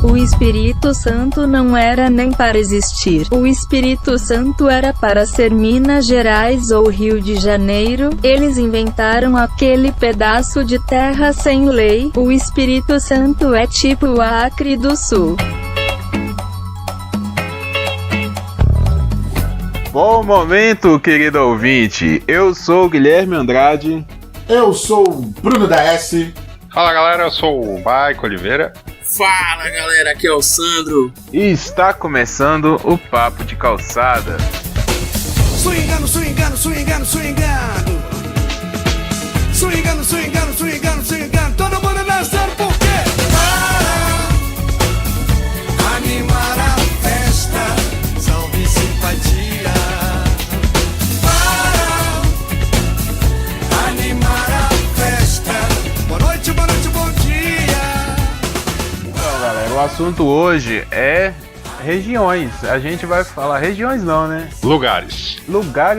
O Espírito Santo não era nem para existir. O Espírito Santo era para ser Minas Gerais ou Rio de Janeiro. Eles inventaram aquele pedaço de terra sem lei. O Espírito Santo é tipo o Acre do Sul. Bom momento, querido ouvinte. Eu sou o Guilherme Andrade. Eu sou o Bruno da S. Fala galera, eu sou o Maico Oliveira. Fala galera, aqui é o Sandro. E está começando o Papo de Calçada. Swingando, swingando, swingando, swingando. Swingando, swingando, swingando, swingando. Todo mundo dançando por quê? Para animar a festa, salve simpatia. Para animar a festa. Boa noite, bom dia. Então, galera, o assunto hoje é regiões. A gente vai falar regiões não, né? Lugares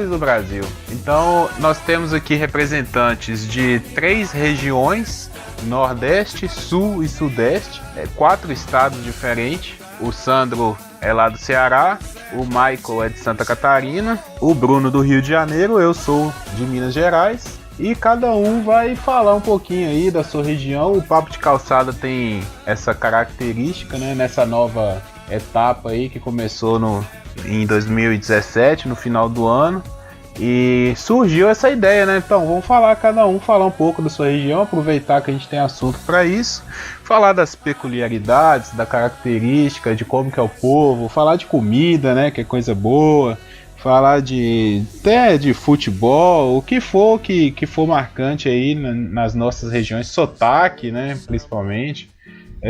do Brasil. Então, nós temos aqui representantes de 3 regiões: Nordeste, Sul e Sudeste. 4 estados diferentes. O Sandro é lá do Ceará, o Michael é de Santa Catarina, o Bruno do Rio de Janeiro, eu sou de Minas Gerais. E cada um vai falar um pouquinho aí da sua região. O Papo de Calçada tem essa característica, né? Nessa nova etapa aí que começou em 2017, no final do ano. E surgiu essa ideia, né? Então vamos cada um falar um pouco da sua região, aproveitar que a gente tem assunto para isso, falar das peculiaridades, da característica, de como que é o povo, falar de comida, né? Que é coisa boa. Falar até de futebol, o que for que for marcante aí nas nossas regiões, sotaque, né, principalmente.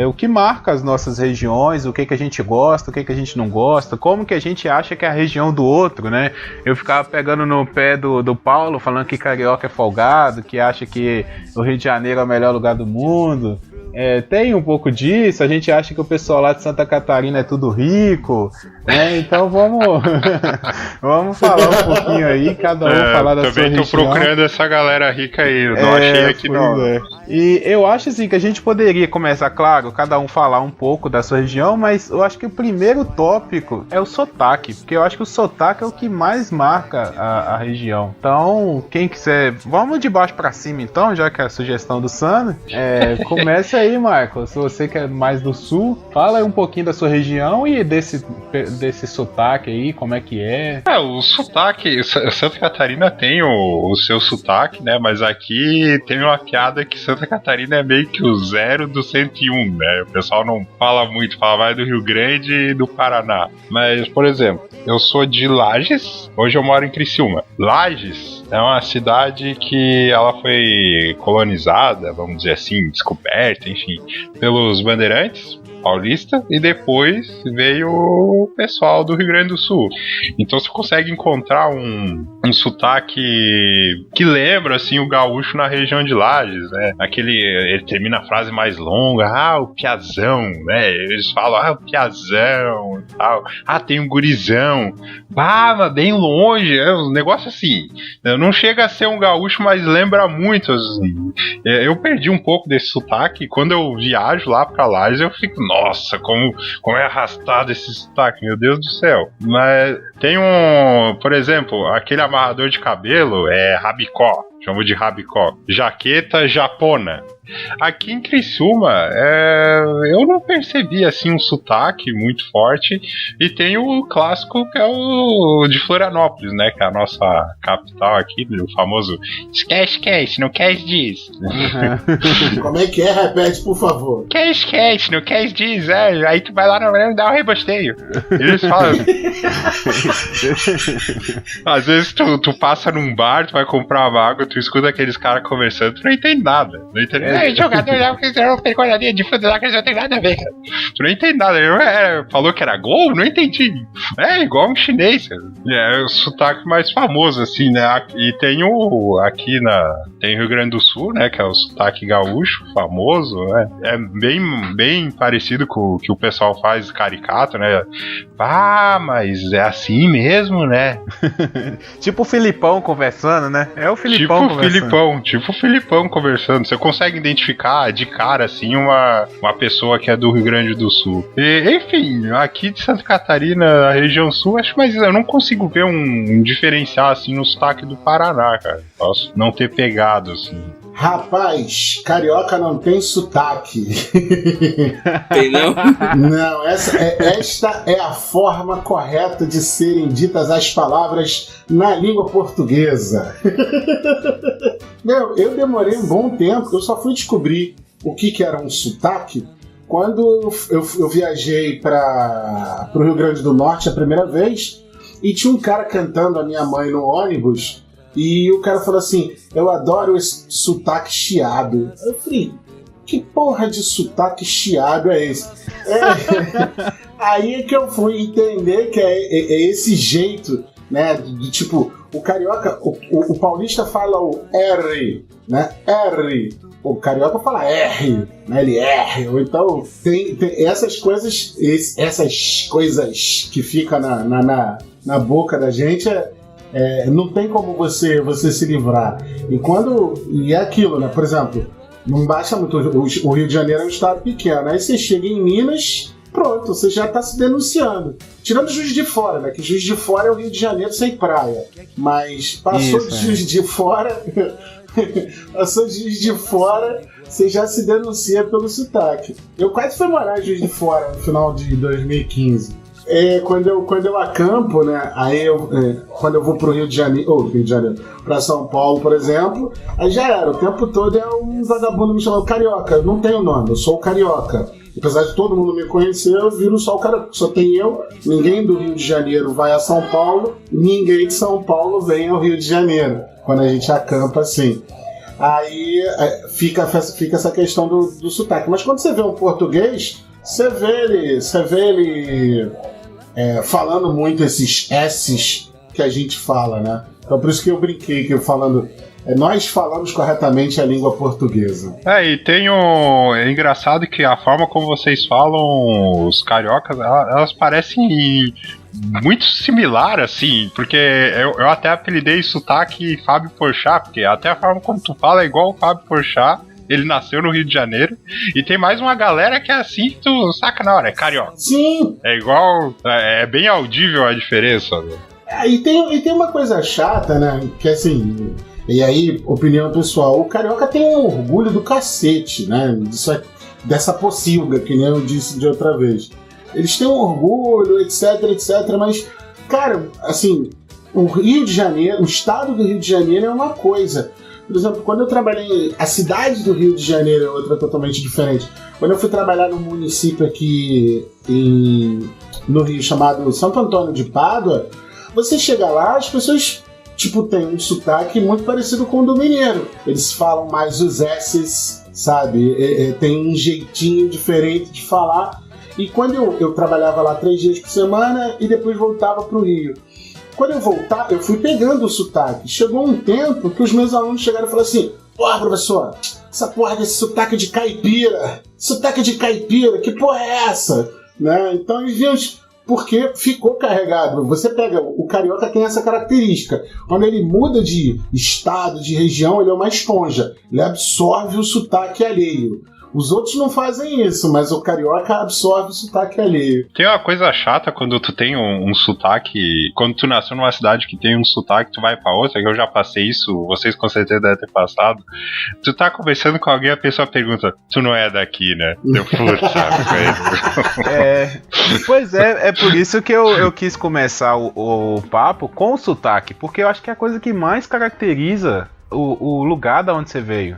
O que marca as nossas regiões, o que a gente gosta, o que a gente não gosta, como que a gente acha que é a região do outro, né? Eu ficava pegando no pé do Paulo, falando que carioca é folgado, que acha que o Rio de Janeiro é o melhor lugar do mundo. Tem um pouco disso, a gente acha que o pessoal lá de Santa Catarina é tudo rico, né? Então vamos falar um pouquinho aí, cada um falar da sua região. Também tô procurando essa galera rica aí, eu não achei aqui não. E eu acho assim que a gente poderia começar, claro, cada um falar um pouco da sua região, mas eu acho que o primeiro tópico é o sotaque, porque eu acho que o sotaque é o que mais marca a região. Então, quem quiser, vamos de baixo pra cima então, já que é a sugestão do Sandro. Começa aí, Michael, se você que é mais do sul, fala aí um pouquinho da sua região e desse sotaque aí, como é que é. O sotaque, Santa Catarina tem o seu sotaque, né, mas aqui tem uma piada que Santa Catarina é meio que o 0 do 101, né, o pessoal não fala muito, fala mais do Rio Grande e do Paraná. Mas, por exemplo, eu sou de Lages, hoje eu moro em Criciúma. Lages é uma cidade que ela foi colonizada, vamos dizer assim, descoberta, enfim, pelos bandeirantes paulista, e depois veio o pessoal do Rio Grande do Sul. Então você consegue encontrar um sotaque que lembra assim o gaúcho na região de Lages, né? Ele termina a frase mais longa, o piazão, né? Eles falam, o piazão e tal. Tem um gurizão. Mas bem longe, um negócio assim. Não chega a ser um gaúcho, mas lembra muito, assim. Eu perdi um pouco desse sotaque. Quando eu viajo lá pra Lages, eu fico, nossa, como é arrastado esse sotaque, meu Deus do céu. Mas tem por exemplo, aquele amarrador de cabelo é rabicó, chamo de rabicó. Jaqueta japona. Aqui em Criciúma, eu não percebi assim um sotaque muito forte. E tem o clássico que é o de Florianópolis, né? Que é a nossa capital aqui, o famoso esquece, não quer diz. Uhum. Como é que é? Repete, por favor. Esquece, não quer diz. Aí tu vai lá na verdade e dá um rebosteio. Eles falam. Às vezes tu passa num bar, tu vai comprar uma água, tu escuta aqueles caras conversando, tu não entende nada. Não entende jogador já fizeram uma percoladinha de fruta lá que eles não tem nada a ver. Tu não entende nada. Falou que era gol? Não entendi. É igual um chinês. É o sotaque mais famoso, assim, né? E tem tem Rio Grande do Sul, né? Que é o sotaque gaúcho, famoso, né? É bem parecido com o que o pessoal faz caricato, né? Mas é assim mesmo, né? Tipo o Filipão conversando, né? É o Filipão Tipo o Filipão conversando. Você consegue identificar de cara, assim, uma pessoa que é do Rio Grande do Sul. Enfim, aqui de Santa Catarina, a região sul, mas eu não consigo ver um diferencial, assim, no sotaque do Paraná, cara. Posso não ter pegado, assim. Rapaz, carioca não tem sotaque. Tem não? Não, esta é a forma correta de serem ditas as palavras na língua portuguesa. Meu, eu demorei um bom tempo, eu só fui descobrir o que era um sotaque quando eu viajei para o Rio Grande do Norte a primeira vez e tinha um cara cantando a minha mãe no ônibus. E o cara falou assim, eu adoro esse sotaque chiado. Eu falei, que porra de sotaque chiado é esse? Aí que eu fui entender que é esse jeito, né, de tipo, o carioca, o paulista fala o R, né, R. O carioca fala R, né, ele R. Ou então tem essas coisas que ficam na boca da gente, não tem como você se livrar. E é aquilo, né? Por exemplo, não baixa muito. O Rio de Janeiro é um estado pequeno. Aí você chega em Minas, pronto, você já está se denunciando. Tirando Juiz de Fora, né? Que Juiz de Fora é o Rio de Janeiro sem praia. Mas passou de Juiz de Fora. Passou de Juiz de Fora, você já se denuncia pelo sotaque. Eu quase fui morar em Juiz de Fora no final de 2015. Quando eu acampo, né? Aí quando eu vou pro Rio de Janeiro, pra São Paulo, por exemplo, aí já era. O tempo todo é um vagabundo me chamando carioca. Eu não tenho nome, eu sou o carioca. Apesar de todo mundo me conhecer, eu viro só o carioca. Só tem eu, ninguém do Rio de Janeiro vai a São Paulo, ninguém de São Paulo vem ao Rio de Janeiro. Quando a gente acampa assim. Aí fica essa questão do sotaque. Mas quando você vê um português, você vê ele falando muito esses S's que a gente fala, né? Então por isso que eu brinquei, que eu falando... nós falamos corretamente a língua portuguesa. E é engraçado que a forma como vocês falam, os cariocas, elas parecem muito similar, assim, porque eu até apelidei sotaque Fábio Porchat, porque até a forma como tu fala é igual o Fábio Porchat. Ele nasceu no Rio de Janeiro. E tem mais uma galera que é assim, tu saca na hora, é carioca. Sim! É igual, é bem audível a diferença. Né? E tem uma coisa chata, né? Que assim, e aí, opinião pessoal, o carioca tem um orgulho do cacete, né? Dessa pocilga, que nem eu disse de outra vez. Eles têm um orgulho, etc, mas, cara, assim, o Rio de Janeiro, o estado do Rio de Janeiro é uma coisa. Por exemplo, quando eu trabalhei... A cidade do Rio de Janeiro é outra totalmente diferente. Quando eu fui trabalhar num município aqui no Rio chamado Santo Antônio de Pádua, você chega lá, as pessoas têm um sotaque muito parecido com o do mineiro. Eles falam mais os S's, sabe? Tem um jeitinho diferente de falar. E quando eu trabalhava lá 3 dias por semana e depois voltava para o Rio. Quando eu voltar, eu fui pegando o sotaque. Chegou um tempo que os meus alunos chegaram e falaram assim: porra, professor, essa porra desse sotaque de caipira, que porra é essa? Né? Então eles viam, porque ficou carregado. Você pega, o carioca tem essa característica. Quando ele muda de estado, de região, ele é uma esponja. Ele absorve o sotaque alheio. Os outros não fazem isso, mas o carioca absorve o sotaque alheio. Tem uma coisa chata quando tu tem um sotaque... Quando tu nasceu numa cidade que tem um sotaque, tu vai pra outra, que eu já passei isso, vocês com certeza devem ter passado. Tu tá conversando com alguém, a pessoa pergunta: tu não é daqui, né? Eu Pois é por isso que eu quis começar o papo com o sotaque, porque eu acho que é a coisa que mais caracteriza o lugar da onde você veio.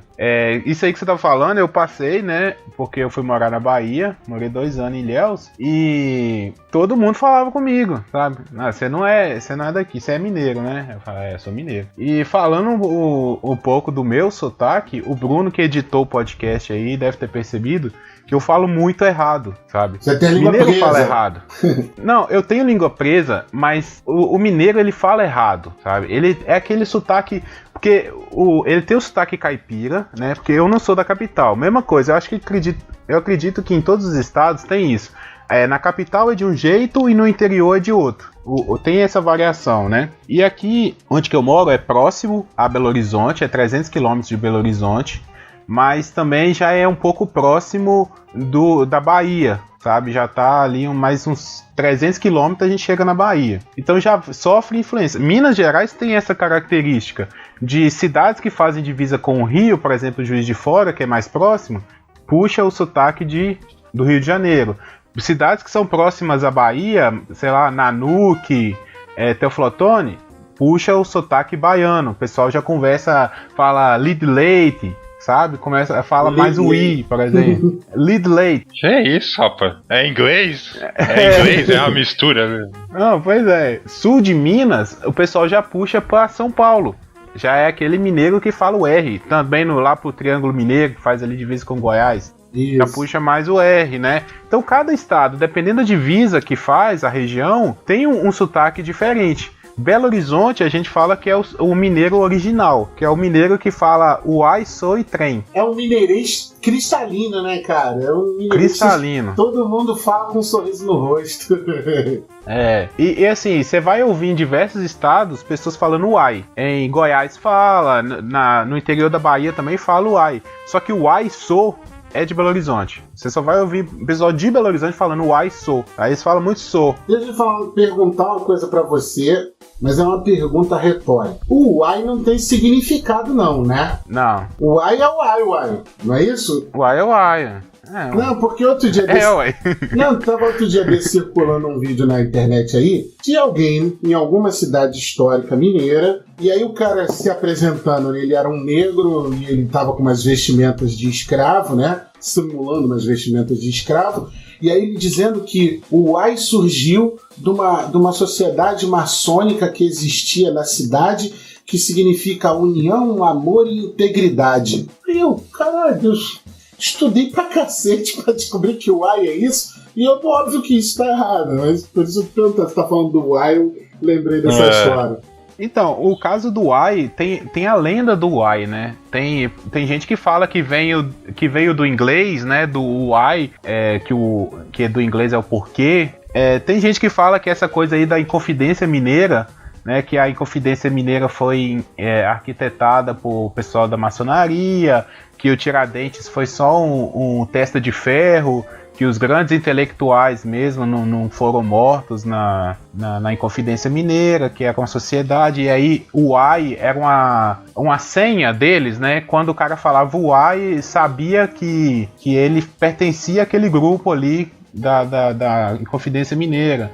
Isso aí que você tá falando, eu passei, né? Porque eu fui morar na Bahia, morei 2 anos em Ilhéus, e todo mundo falava comigo, sabe? Você não é daqui, você é mineiro, né? Eu falei, sou mineiro. E falando um pouco do meu sotaque, o Bruno, que editou o podcast aí, deve ter percebido que eu falo muito errado, sabe? Você tem língua mineiro presa. Fala errado. Não, eu tenho língua presa, mas o mineiro, ele fala errado, sabe? Ele é aquele sotaque... Porque ele tem o sotaque caipira, né? Porque eu não sou da capital. Mesma coisa, eu acredito que em todos os estados tem isso. Na capital é de um jeito e no interior é de outro. Tem essa variação, né? E aqui, onde que eu moro, é próximo a Belo Horizonte, é 300 quilômetros de Belo Horizonte, mas também já é um pouco próximo da Bahia, sabe? Já tá ali mais uns 300 quilômetros a gente chega na Bahia. Então já sofre influência. Minas Gerais tem essa característica de cidades que fazem divisa com o Rio, por exemplo, Juiz de Fora, que é mais próximo, puxa o sotaque do Rio de Janeiro. Cidades que são próximas à Bahia, sei lá, Nanuque, Teoflotone, puxa o sotaque baiano. O pessoal já fala lead late, sabe? Fala mais o I, por exemplo. Lead late. Que é isso, rapaz? É inglês? É inglês, é uma mistura, né? Não, pois é. Sul de Minas, o pessoal já puxa para São Paulo. Já é aquele mineiro que fala o R. Também lá pro Triângulo Mineiro, que faz ali divisa com Goiás. Isso. Já puxa mais o R, né? Então cada estado, dependendo da divisa que faz, a região, tem um sotaque diferente. Belo Horizonte a gente fala que é o mineiro original, que é o mineiro que fala o ai, sou e trem. É um mineirês cristalino, né, cara? É um mineirês cristalino. Todo mundo fala com um sorriso no rosto. E assim, você vai ouvir em diversos estados pessoas falando o ai. Em Goiás fala, no interior da Bahia também fala o ai. Só que o ai, sou é de Belo Horizonte. Você só vai ouvir o pessoal de Belo Horizonte falando o ai, sou. Aí eles falam muito sou. Deixa eu perguntar uma coisa pra você, mas é uma pergunta retórica. O ai não tem significado não, né? Não. O ai é o ai, não é isso? O ai é o ai. Não, porque outro dia tava outro dia circulando um vídeo na internet aí de alguém em alguma cidade histórica mineira, e aí o cara se apresentando, ele era um negro e ele tava com umas vestimentas de escravo, né? Simulando umas vestimentas de escravo, e aí ele dizendo que o ai surgiu de uma sociedade maçônica que existia na cidade, que significa união, amor e integridade. E eu, caralho, Deus... Estudei pra cacete pra descobrir que o ai é isso, e óbvio que isso tá errado, mas por isso que você tá falando do ai, eu lembrei dessa história. Então, o caso do ai, tem a lenda do ai, né? Tem gente que fala que veio do inglês, né? Do ai, que do inglês é o porquê. Tem gente que fala que essa coisa aí da Inconfidência Mineira, né, que a Inconfidência Mineira foi arquitetada por pessoal da maçonaria, que o Tiradentes foi só um testa de ferro, que os grandes intelectuais mesmo não foram mortos na Inconfidência Mineira, que era uma sociedade, e aí o ai era uma senha deles, né? Quando o cara falava o ai, sabia que ele pertencia àquele grupo ali da Inconfidência Mineira.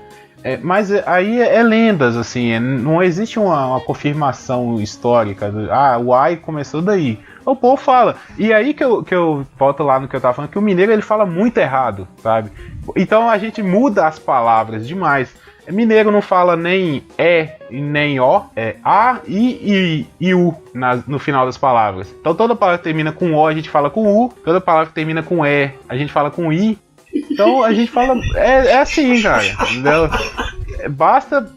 Mas aí é lendas, assim, não existe uma confirmação histórica. O ai começou daí. O povo fala. E aí que eu volto lá no que eu tava falando, que o mineiro ele fala muito errado, sabe? Então a gente muda as palavras demais. Mineiro não fala nem nem o, é a, i e u no final das palavras. Então toda palavra que termina com o a gente fala com u, toda palavra que termina com a gente fala com i. Então a gente fala. É assim, cara. Entendeu?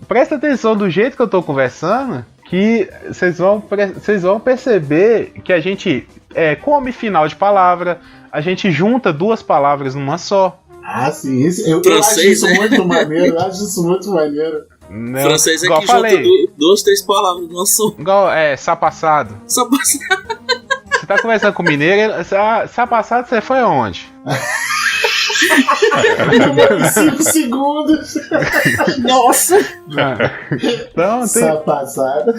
Presta atenção do jeito que eu tô conversando, que vocês vão perceber que a gente come final de palavra, a gente junta duas palavras numa só. Ah, sim. Eu acho isso muito maneiro. Não, francês é que junta duas, três palavras numa só. Igual sapassado. Sapassado. Você tá conversando com o mineiro, sapassado você foi aonde? 5 segundos. Nossa. Então, Sapassada.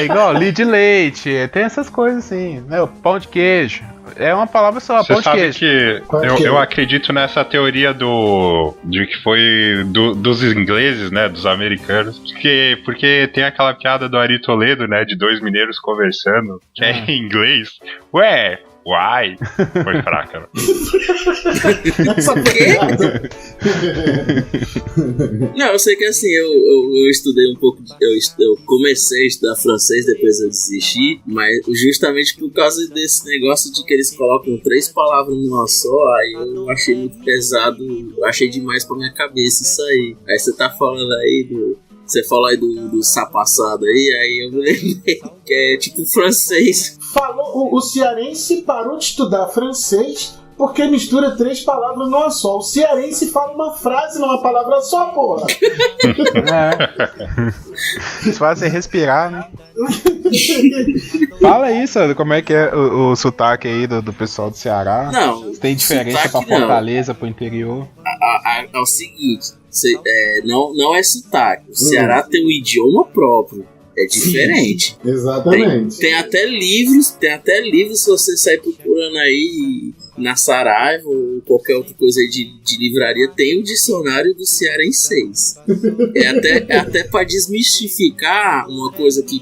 Igual leite, tem essas coisas assim, né? Pão de queijo. É uma palavra só, pão de queijo. Que eu acredito nessa teoria de que foi dos ingleses, né? Dos americanos. Porque tem aquela piada do Ari Toledo, né? De dois mineiros conversando, que é em inglês. Uai! Foi fraca, né? Não, eu sei que assim, eu estudei um pouco, eu comecei a estudar francês, depois eu desisti, mas justamente por causa desse negócio de que eles colocam 3 palavras numa só, aí eu achei muito pesado, achei demais pra minha cabeça isso aí. Aí você tá falando aí você falou aí do sapassado aí eu me lembrei que é tipo francês. O cearense parou de estudar francês porque mistura 3 palavras numa só. O cearense fala uma frase numa palavra só, porra. Eles fazem respirar, né? Fala aí, Sandro, como é que é o sotaque aí do pessoal do Ceará? Não, tem diferença pra Fortaleza, pro interior? É o seguinte, não é sotaque. O Ceará tem um idioma próprio. É diferente. Sim, exatamente. Tem até livros se você sair procurando aí na Saraiva ou qualquer outra coisa aí de livraria, tem o dicionário do cearense. É até para desmistificar uma coisa que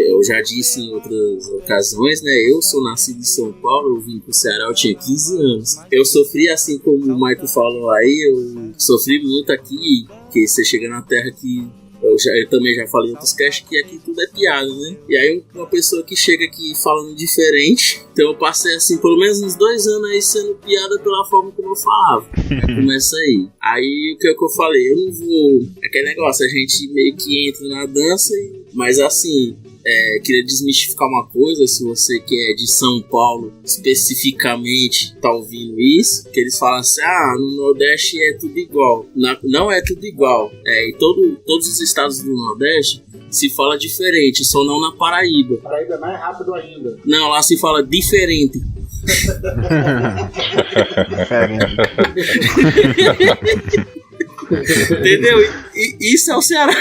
eu já disse em outras ocasiões, né? Eu sou nascido em São Paulo, eu vim pro Ceará, eu tinha 15 anos. Eu sofri, assim como o Michael falou aí, eu sofri muito aqui, que você chega na terra que eu também já falei em outros casts que aqui tudo é piada, né? E aí uma pessoa que chega aqui falando diferente, então eu passei assim, pelo menos uns 2 anos aí sendo piada pela forma como eu falava. Começa aí. Aí o que eu falei, eu não vou... Aquele negócio, a gente meio que entra na dança, mas assim... queria desmistificar uma coisa, se você que é de São Paulo especificamente tá ouvindo isso, que eles falam assim, no Nordeste é tudo igual. Não é tudo igual. Em todos os estados do Nordeste se fala diferente, só não na Paraíba. Paraíba é mais rápido ainda. Não, lá se fala diferente. Entendeu? Isso é o Ceará.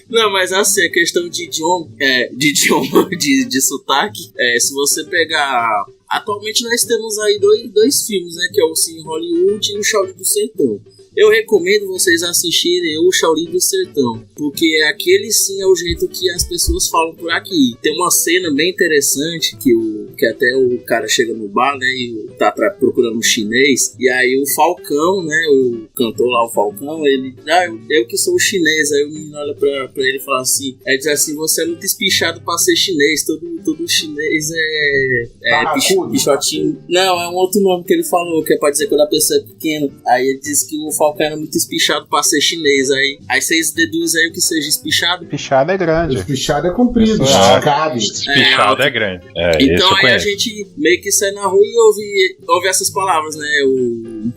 Não, mas assim, a questão de idioma, de sotaque, se você pegar... Atualmente nós temos aí dois filmes, né? Que é o Cine Hollywood e o Shaolin do Sertão. Eu recomendo vocês assistirem o Shaolin do Sertão, porque aquele sim é o jeito que as pessoas falam por aqui. Tem uma cena bem interessante que até o cara chega no bar, né, e tá procurando um chinês, e aí o Falcão, né, o cantor lá, o Falcão, ele, eu que sou o chinês, aí o menino olha pra ele e fala assim, diz assim, você é muito espichado pra ser chinês, todo chinês pichotinho. Não, é um outro nome que ele falou, que é pra dizer quando a pessoa é pequena. Aí ele disse que o Falcão era muito espichado pra ser chinês, aí vocês deduzem aí o que seja espichado. Espichado é grande. Espichado é comprido, esticado. Espichado é grande. Então aí a gente meio que sai na rua e ouve essas palavras, né?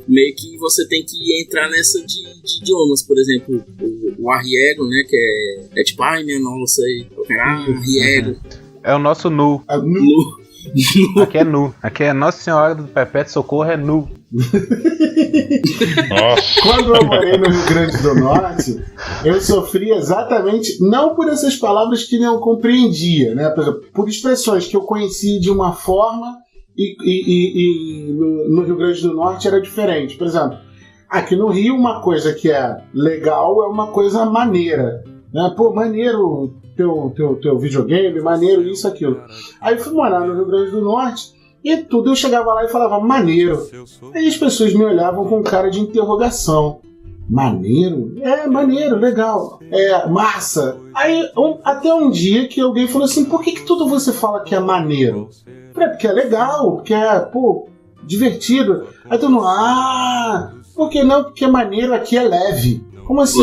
Meio que você tem que entrar nessa de idiomas, por exemplo, o arriego, né? Que é tipo, ai minha nossa, o cara, arriego. É o nosso nu. Nu. Aqui é nu. Aqui é Nossa Senhora do Perpétuo Socorro, é nu. Nossa. Quando eu morei no Rio Grande do Norte, eu sofri exatamente, não por essas palavras que não compreendia, né? Por exemplo, por expressões que eu conhecia de uma forma e no Rio Grande do Norte era diferente. Por exemplo, aqui no Rio uma coisa que é legal é uma coisa maneira, né? Pô, maneiro teu videogame, maneiro isso, aquilo. Aí fui morar no Rio Grande do Norte e tudo eu chegava lá e falava maneiro. Aí as pessoas me olhavam com cara de interrogação. Maneiro? Maneiro, legal. Massa. Aí até um dia que alguém falou assim, por que tudo você fala que é maneiro? Porque é legal, porque é, divertido. Aí todo mundo, por que não? Porque maneiro aqui é leve. Como assim?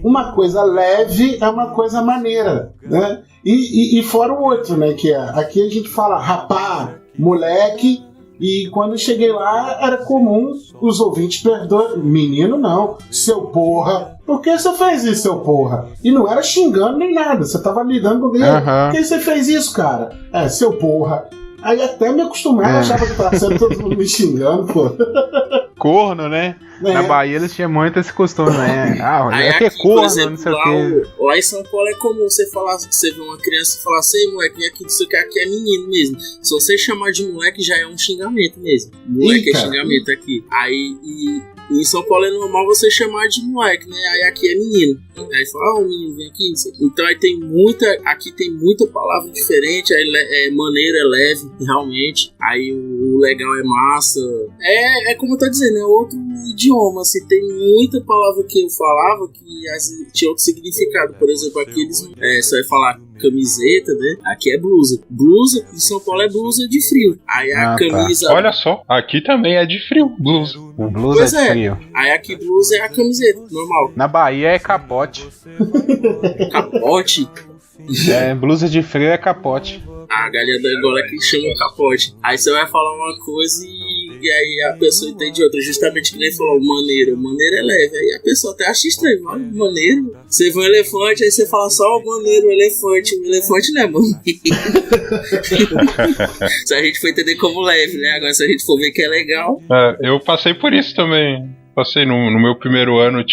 Uma coisa leve é uma coisa maneira, né? E fora o outro, né? Que aqui a gente fala rapá, moleque, e quando eu cheguei lá era comum os ouvintes perdoarem. Menino não, seu porra. Por que você fez isso, seu porra? E não era xingando nem nada, você tava lidando com ele. Por que você fez isso, cara? Seu porra. Aí até me acostumar, eu achava que tava sendo todo mundo me xingando, pô. Corno, né? Na Bahia eles tinham muito esse costume, né? É corno, exemplo, não sei o quê. Lá em São Paulo é comum você falar, você vê uma criança e falar assim, moleque, aqui isso aqui é menino mesmo. Se você chamar de moleque já é um xingamento mesmo. Moleque é xingamento aqui. Aí em São Paulo é normal você chamar de moleque, né? Aí aqui é menino. Aí fala, o menino vem aqui, não sei o quê. Então aí aqui tem muita palavra diferente, aí maneiro é leve, realmente. Aí o legal é massa. É como eu tô dizendo, é outro idioma. Assim, tem muita palavra que eu falava que tinha outro significado. Por exemplo, aqui eles você vai falar camiseta, né? Aqui é blusa. Blusa, em São Paulo é blusa de frio. Aí a camisa... Tá. Olha só, aqui também é de frio, blusa. Blusa é de frio. Aí aqui blusa é a camiseta, normal. Na Bahia é capote. Capote? Blusa de frio é capote. A galinha da Angola é que chama o capote. Aí você vai falar uma coisa e aí a pessoa entende outra. Justamente que nem falou, maneiro. Maneiro é leve. Aí a pessoa até acha estranho. Maneiro. Você vê um elefante, aí você fala só o maneiro, o elefante. O elefante não é maneiro. Se a gente for entender como leve, né? Agora se a gente for ver que é legal. Eu passei por isso também. Passei no meu primeiro ano,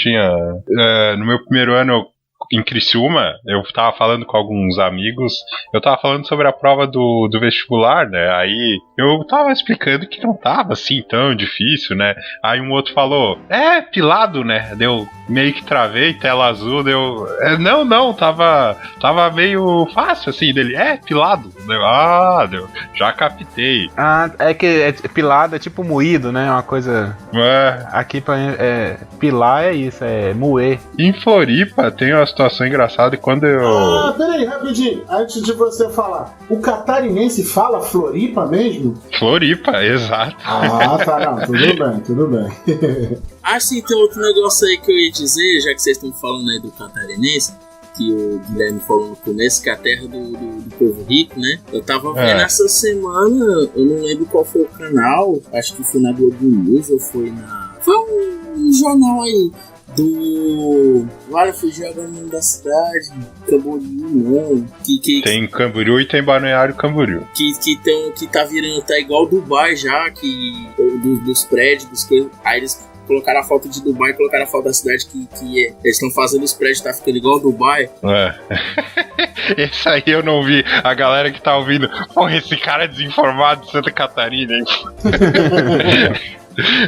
no meu primeiro ano em Criciúma, eu tava falando com alguns amigos, eu tava falando sobre a prova do vestibular, né? Aí eu tava explicando que não tava assim tão difícil, né? Aí um outro falou, pilado, né? Deu meio que travei, tela azul, deu. Não, tava meio fácil assim dele, pilado. Deu, já captei. É que pilado é tipo moído, né? Uma coisa. Aqui pra pilar é isso, é moer. Em Floripa tem uma situação engraçada e quando eu. Peraí, rapidinho, antes de você falar, o catarinense fala Floripa mesmo? Floripa, exato. Tá, não, tudo bem. Sim, tem outro negócio aí que eu ia dizer, já que vocês estão falando aí do catarinense, que o Guilherme falou no começo, que é a terra do povo rico, né? Eu tava vendo essa semana, eu não lembro qual foi o canal, acho que foi na Globo News ou foi um jornal aí. Olha, fugiu agora o nome da cidade, Camboriú, não. Tem Camboriú e tem Balneário Camboriú. Que tá virando, tá igual Dubai já, dos prédios, das coisas. Aí eles colocaram a foto de Dubai e colocaram a foto da cidade eles estão fazendo os prédios, tá ficando igual Dubai. Esse aí eu não vi. A galera que tá ouvindo, porra, esse cara é desinformado de Santa Catarina, hein?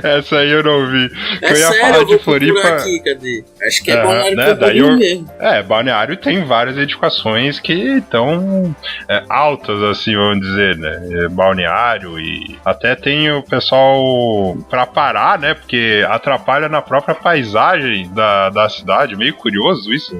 Essa aí eu não vi. Eu ia sério, falar eu vou de Floripa aqui, cadê? Acho que é Balneário Camboriú mesmo. Balneário tem várias edificações que estão altas, assim, vamos dizer, né? Balneário e até tem o pessoal pra parar, né? Porque atrapalha na própria paisagem da cidade. Meio curioso isso.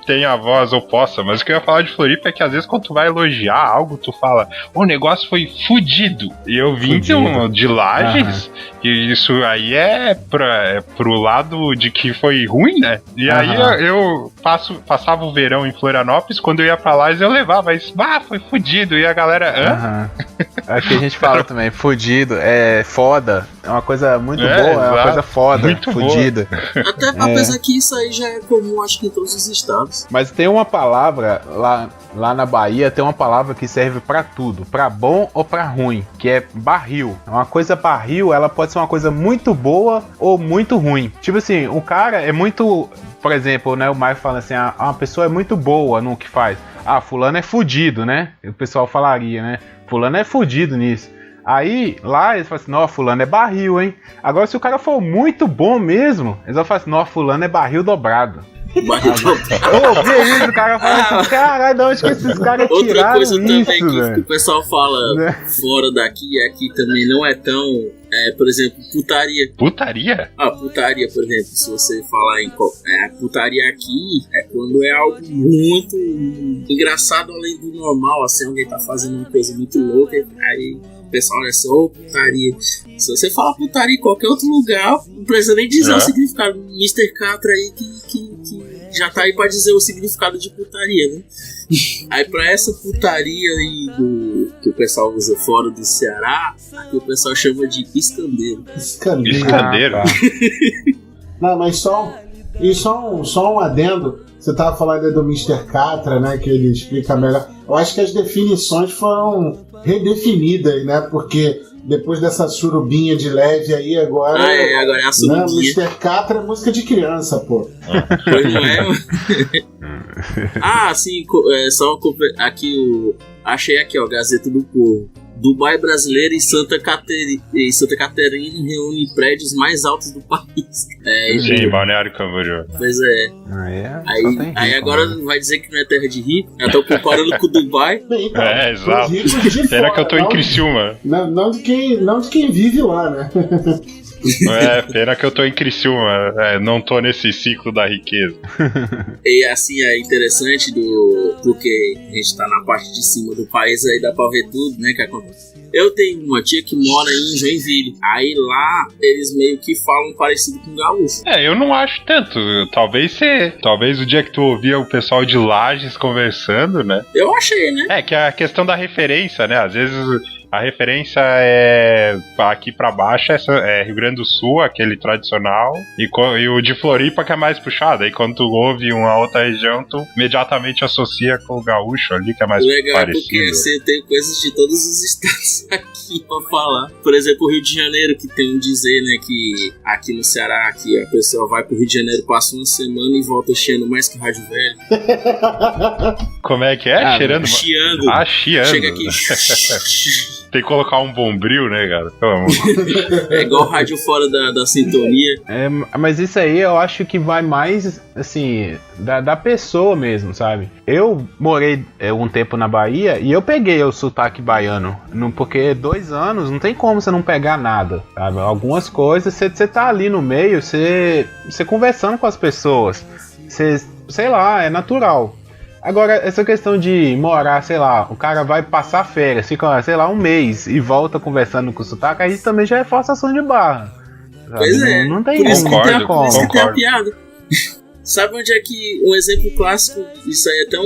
Tem a voz oposta, mas o que eu ia falar de Floripa é que às vezes quando tu vai elogiar algo, tu fala, o negócio foi fudido. E eu vim de Lages, e isso aí é pro lado de que foi ruim, né? E aí eu passava o verão em Florianópolis, quando eu ia pra Lages eu levava isso, foi fudido. E a galera, É que a gente fala também, fudido, é foda, é uma coisa muito boa, é uma coisa foda, muito fudida. Até apesar que isso aí já é comum, acho que em todos os estados. Mas tem uma palavra lá na Bahia, tem uma palavra que serve pra tudo, pra bom ou pra ruim, que é barril. Uma coisa barril, ela pode ser uma coisa muito boa ou muito ruim. Tipo assim, um cara é muito, por exemplo, né, o Maio fala assim, uma pessoa é muito boa no que faz. Fulano é fudido, né? O pessoal falaria, né? Fulano é fudido nisso. Aí, lá, eles falam assim, fulano é barril, hein? Agora, se o cara for muito bom mesmo, eles vão falar assim, fulano é barril dobrado. O cara fala assim, caralho, de onde que esses caras tiraram isso? Outra coisa também que o pessoal fala fora daqui e aqui também não é tão... por exemplo, putaria. Putaria? Putaria, por exemplo, se você falar em putaria aqui, é quando é algo muito engraçado além do normal, assim, alguém tá fazendo uma coisa muito louca, aí o pessoal olha assim, putaria. Se você fala putaria em qualquer outro lugar, não precisa nem dizer o significado. Mr. Catra aí que já tá aí pra dizer o significado de putaria, né? Aí pra essa putaria aí que o pessoal usa fora do Ceará, aqui o pessoal chama de piscandeiro. Piscandeiro? Não, mas só um adendo. Você tava falando aí do Mr. Catra, né? Que ele explica melhor. Eu acho que as definições foram redefinidas, né? Porque depois dessa surubinha de leve aí, agora é a surubinha. Né, Mr. Catra é música de criança, pô. Pois não é? Sim, só aqui achei aqui, Gazeta do Povo. Dubai brasileira e Santa Catarina reúne prédios mais altos do país. Sim, Balneário Camboriú. Pois é. Aí agora vai dizer que não é terra de rico. Eu tô comparando com Dubai. Bem, então, exato. Será que eu tô em Criciúma? Não de quem vive lá, né? Pena que eu tô em Criciúma, não tô nesse ciclo da riqueza. E assim, é interessante porque a gente tá na parte de cima do país, aí dá pra ver tudo, né, que acontece. Eu tenho uma tia que mora em Joinville. Aí lá, eles meio que falam parecido com gaúcho. Eu não acho tanto. Talvez o dia que tu ouvia o pessoal de Lages conversando, né? Eu achei, né? Que é a questão da referência, né? Às vezes a referência é aqui pra baixo, é Rio Grande do Sul, aquele tradicional, e o de Floripa que é mais puxado. Aí quando tu ouve uma outra região, tu imediatamente associa com o gaúcho ali, que é mais legal, parecido. Porque você tem coisas de todos os estados aqui pra falar. Por exemplo, o Rio de Janeiro, que tem um dizer, né, que aqui no Ceará, que a pessoa vai pro Rio de Janeiro, passa uma semana e volta cheirando mais que rádio velho. Como é que é? Cheirando? Chiando. Chiando. Chega aqui. Tem que colocar um bombril, né, cara? Pelo amor. É igual rádio fora da sintonia. Mas isso aí eu acho que vai mais, assim, da pessoa mesmo, sabe? Eu morei um tempo na Bahia e eu peguei o sotaque baiano. Porque 2 anos não tem como você não pegar nada, sabe? Algumas coisas, você tá ali no meio, você conversando com as pessoas. Sei lá, é natural. Agora, essa questão de morar, sei lá, o cara vai passar férias, fica, sei lá, 1 mês e volta conversando com o sotaque, aí também já é forçação de barra. Sabe? Pois é. Não tem por isso Concordo. que tem a piada. Sabe onde é que um exemplo clássico, isso aí é tão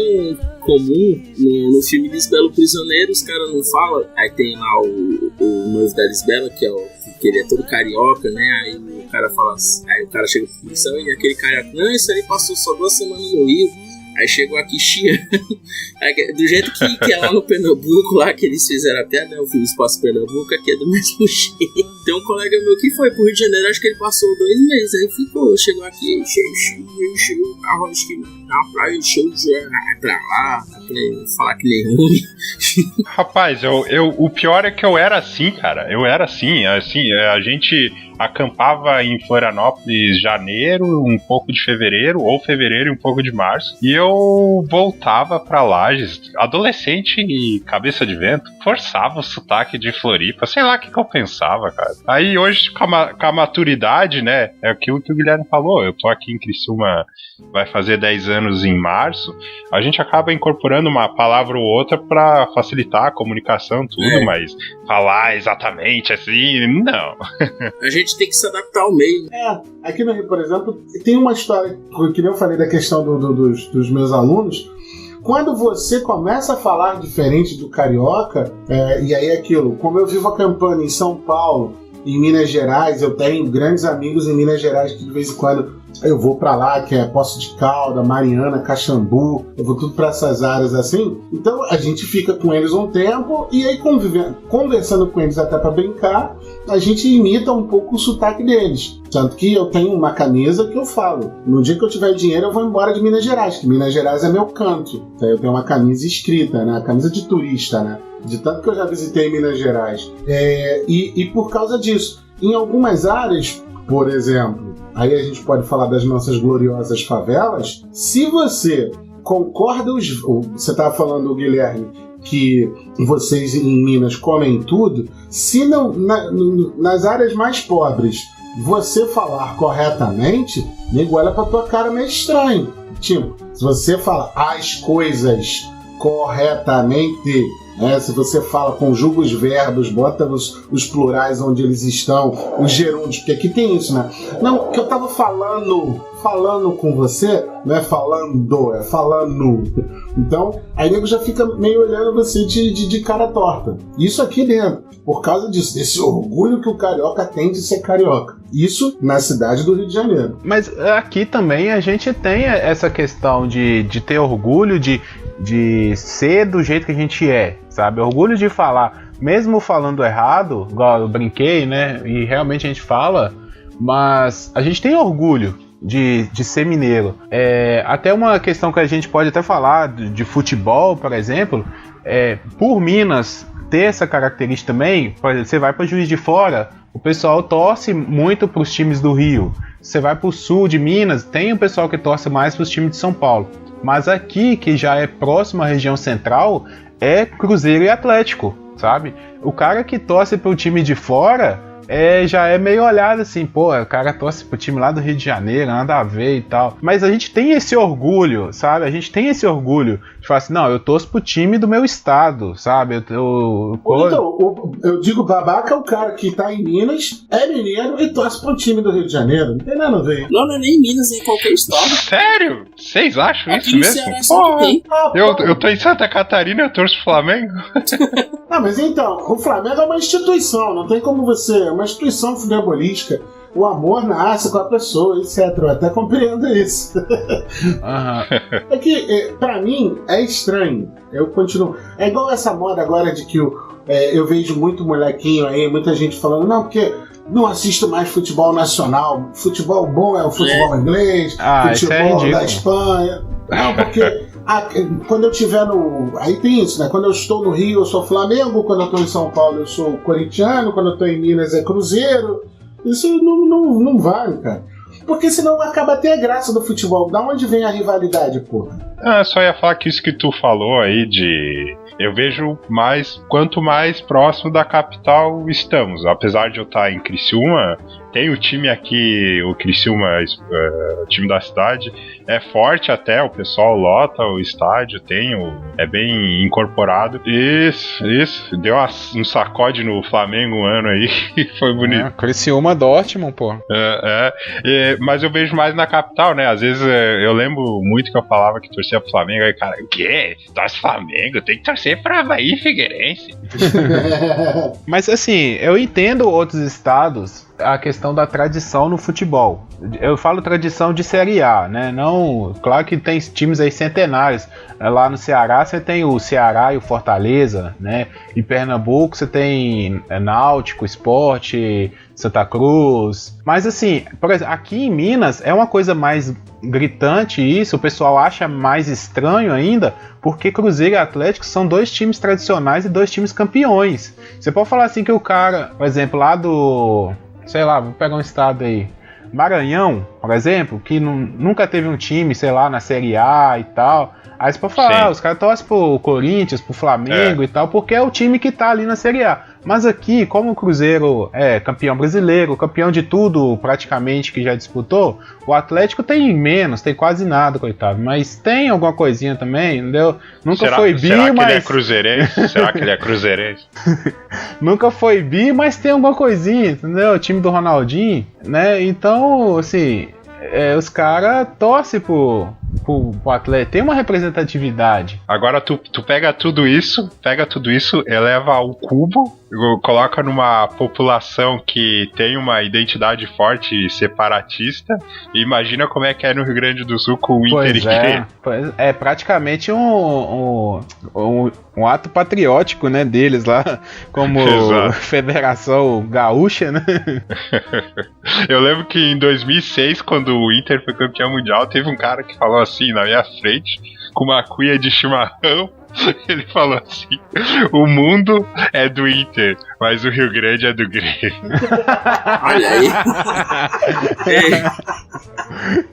comum no filme Lisbela o Prisioneiro, os caras não falam, aí tem lá o noivo da Lisbela, que ele é todo carioca, né, aí o cara fala assim, aí o cara chega pro policial e aquele carioca, não, isso aí passou só 2 semanas no Rio. Aí chegou aqui chiando. Do jeito que é lá no Pernambuco, lá que eles fizeram até, né? O filme Espaço Pernambuco, aqui é do mesmo jeito. Tem um colega meu que foi pro Rio de Janeiro, acho que ele passou 2 meses. Aí ficou, chegou aqui, encheu o carro, acho que na praia, encheu pra lá, pra falar que nem ruim. Rapaz, o pior é que eu era assim, cara. Eu era assim, a gente acampava em Florianópolis janeiro, um pouco de fevereiro, ou fevereiro e um pouco de março. E eu voltava pra Lages, adolescente e cabeça de vento, forçava o sotaque de Floripa, sei lá o que eu pensava, cara. Aí hoje, com a maturidade, né, é aquilo que o Guilherme falou, eu tô aqui em Criciúma, vai fazer 10 anos em março, a gente acaba incorporando uma palavra ou outra pra facilitar a comunicação, tudo, mas falar exatamente assim, não. A gente tem que se adaptar ao meio. Aqui no Rio, por exemplo, tem uma história, que eu falei da questão dos meus alunos. Quando você começa a falar diferente do carioca, e aí aquilo, como eu vivo acampando em São Paulo, em Minas Gerais, eu tenho grandes amigos em Minas Gerais que de vez em quando eu vou pra lá, que é Poço de Calda, Mariana, Caxambu, eu vou tudo pra essas áreas assim. Então a gente fica com eles um tempo e aí conversando com eles até pra brincar, a gente imita um pouco o sotaque deles. Tanto que eu tenho uma camisa que eu falo, no dia que eu tiver dinheiro eu vou embora de Minas Gerais, que Minas Gerais é meu canto. Então eu tenho uma camisa escrita, né? A camisa de turista, né? De tanto que eu já visitei Minas Gerais. E por causa disso, em algumas áreas, por exemplo, aí a gente pode falar das nossas gloriosas favelas. Se você concorda, você estava falando, Guilherme, que vocês em Minas comem tudo. Se não, nas áreas mais pobres, você falar corretamente, nego olha pra tua cara meio estranho. Tipo, se você fala as coisas corretamente, né? Se você fala, conjuga os verbos, bota os plurais onde eles estão, os gerúndios, porque aqui tem isso, né? Não, que eu tava falando com você, não é falando, é falando. Então, aí o nego já fica meio olhando você de cara torta. Isso aqui dentro, por causa disso, desse orgulho que o carioca tem de ser carioca. Isso na cidade do Rio de Janeiro. Mas aqui também a gente tem essa questão de ter orgulho, de ser do jeito que a gente é, sabe? Orgulho de falar, mesmo falando errado, igual eu brinquei, né? E realmente a gente fala, mas a gente tem orgulho de ser mineiro. Até uma questão que a gente pode até falar de futebol, por exemplo, por Minas ter essa característica também. Por exemplo, você vai para Juiz de Fora, o pessoal torce muito para os times do Rio. Você vai para o sul de Minas, tem o pessoal que torce mais para os times de São Paulo. Mas aqui, que já é próximo à região central, é Cruzeiro e Atlético, sabe? O cara que torce para o time de fora já é meio olhado assim, pô, o cara torce pro time lá do Rio de Janeiro, nada a ver e tal. Mas a gente tem esse orgulho, sabe? A gente tem esse orgulho de falar assim, não, eu torço pro time do meu estado, sabe? Então, eu digo babaca é o cara que tá em Minas, é mineiro e torce pro time do Rio de Janeiro. Não tem nada a ver. Não é nem em Minas, é em qualquer estado. Sério? Vocês acham Aqui isso no mesmo? Ceará só tem. Eu tô em Santa Catarina e eu torço pro Flamengo. Não, mas então, o Flamengo é uma instituição, não tem como você. É uma instituição futebolística. O amor nasce com a pessoa, etc. Eu até compreendo isso. Uhum. É que, pra mim, é estranho. Eu continuo. É igual essa moda agora de que eu vejo muito molequinho aí, muita gente falando, não, porque não assisto mais futebol nacional. Futebol bom é o futebol inglês, futebol da Espanha. Não, porque quando eu estiver no... Aí tem isso, né? Quando eu estou no Rio, eu sou Flamengo. Quando eu estou em São Paulo, eu sou corintiano. Quando eu estou em Minas, é Cruzeiro. Isso não vale, cara. Porque senão acaba até a graça do futebol. Da onde vem a rivalidade, porra? Só ia falar que isso que tu falou aí de... Eu vejo quanto mais próximo da capital estamos. Apesar de eu estar em Criciúma, tem o time aqui, o Criciúma, o time da cidade, é forte até, o pessoal lota o estádio, é bem incorporado. Isso, deu um sacode no Flamengo um ano aí, foi bonito. Criciúma Dortmund, pô. Mas eu vejo mais na capital, né? Às vezes eu lembro muito que eu falava que torcia pro Flamengo, aí cara, o quê? Torce Flamengo? Tem que torcer pra Bahia Figueirense. Mas assim, eu entendo outros estados, a questão da tradição no futebol. Eu falo tradição de Série A, né? Não, claro que tem times aí centenários. Lá no Ceará você tem o Ceará e o Fortaleza, né? Em Pernambuco você tem Náutico, Sport, Santa Cruz. Mas assim, por exemplo, aqui em Minas é uma coisa mais gritante isso, o pessoal acha mais estranho ainda, porque Cruzeiro e Atlético são dois times tradicionais e dois times campeões. Você pode falar assim que o cara, por exemplo, lá do... sei lá, vou pegar um estado aí, Maranhão, por exemplo, que nunca teve um time, sei lá, na Série A e tal. Aí você pode falar, os caras torcem pro Corinthians, pro Flamengo e tal, porque é o time que tá ali na Série A. Mas aqui, como o Cruzeiro é campeão brasileiro, campeão de tudo praticamente que já disputou, o Atlético tem menos, tem quase nada, coitado. Mas tem alguma coisinha também, entendeu? Nunca foi bi, será mas... que ele é cruzeirense? Será que ele é cruzeirense? Nunca foi bi, mas tem alguma coisinha, entendeu? O time do Ronaldinho, né? Então, assim... os caras torcem pro atleta, tem uma representatividade. Agora tu pega tudo isso, eleva ao cubo, coloca numa população que tem uma identidade forte e separatista, e imagina como é que é no Rio Grande do Sul com o Inter e Grêmio. É praticamente um ato patriótico, né, deles lá, como Federação Gaúcha, né? Eu lembro que em 2006, quando o Inter foi campeão mundial, teve um cara que falou assim na minha frente, com uma cuia de chimarrão. Ele falou assim: o mundo é do Inter, mas o Rio Grande é do Grêmio. Olha aí.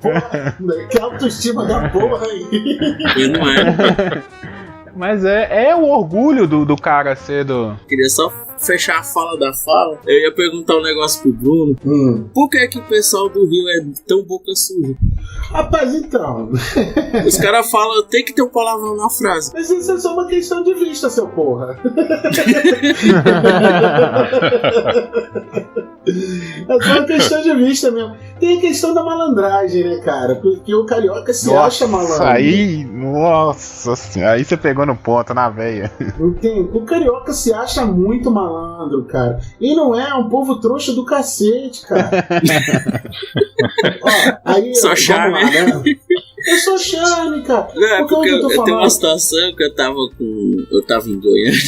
Porra, que autoestima da porra aí. Não é. Mas é o orgulho do cara ser do... Queria só fechar a fala da fala. Eu ia perguntar um negócio pro Bruno. Por que o pessoal do Rio é tão boca suja? Rapaz, então... Os caras falam, tem que ter um palavrão na frase. Mas isso é só uma questão de vista, seu porra. É só uma questão de vista mesmo. Tem a questão da malandragem, né, cara? Porque o carioca se acha malandro. Nossa senhora, aí você pegou no ponto, na veia. O carioca se acha muito malandro, cara. E não é um povo trouxa do cacete, cara. Ó, aí, só charme. Lá, né? Eu sou charme, cara. Porque eu tenho uma situação que eu tava em Goiânia.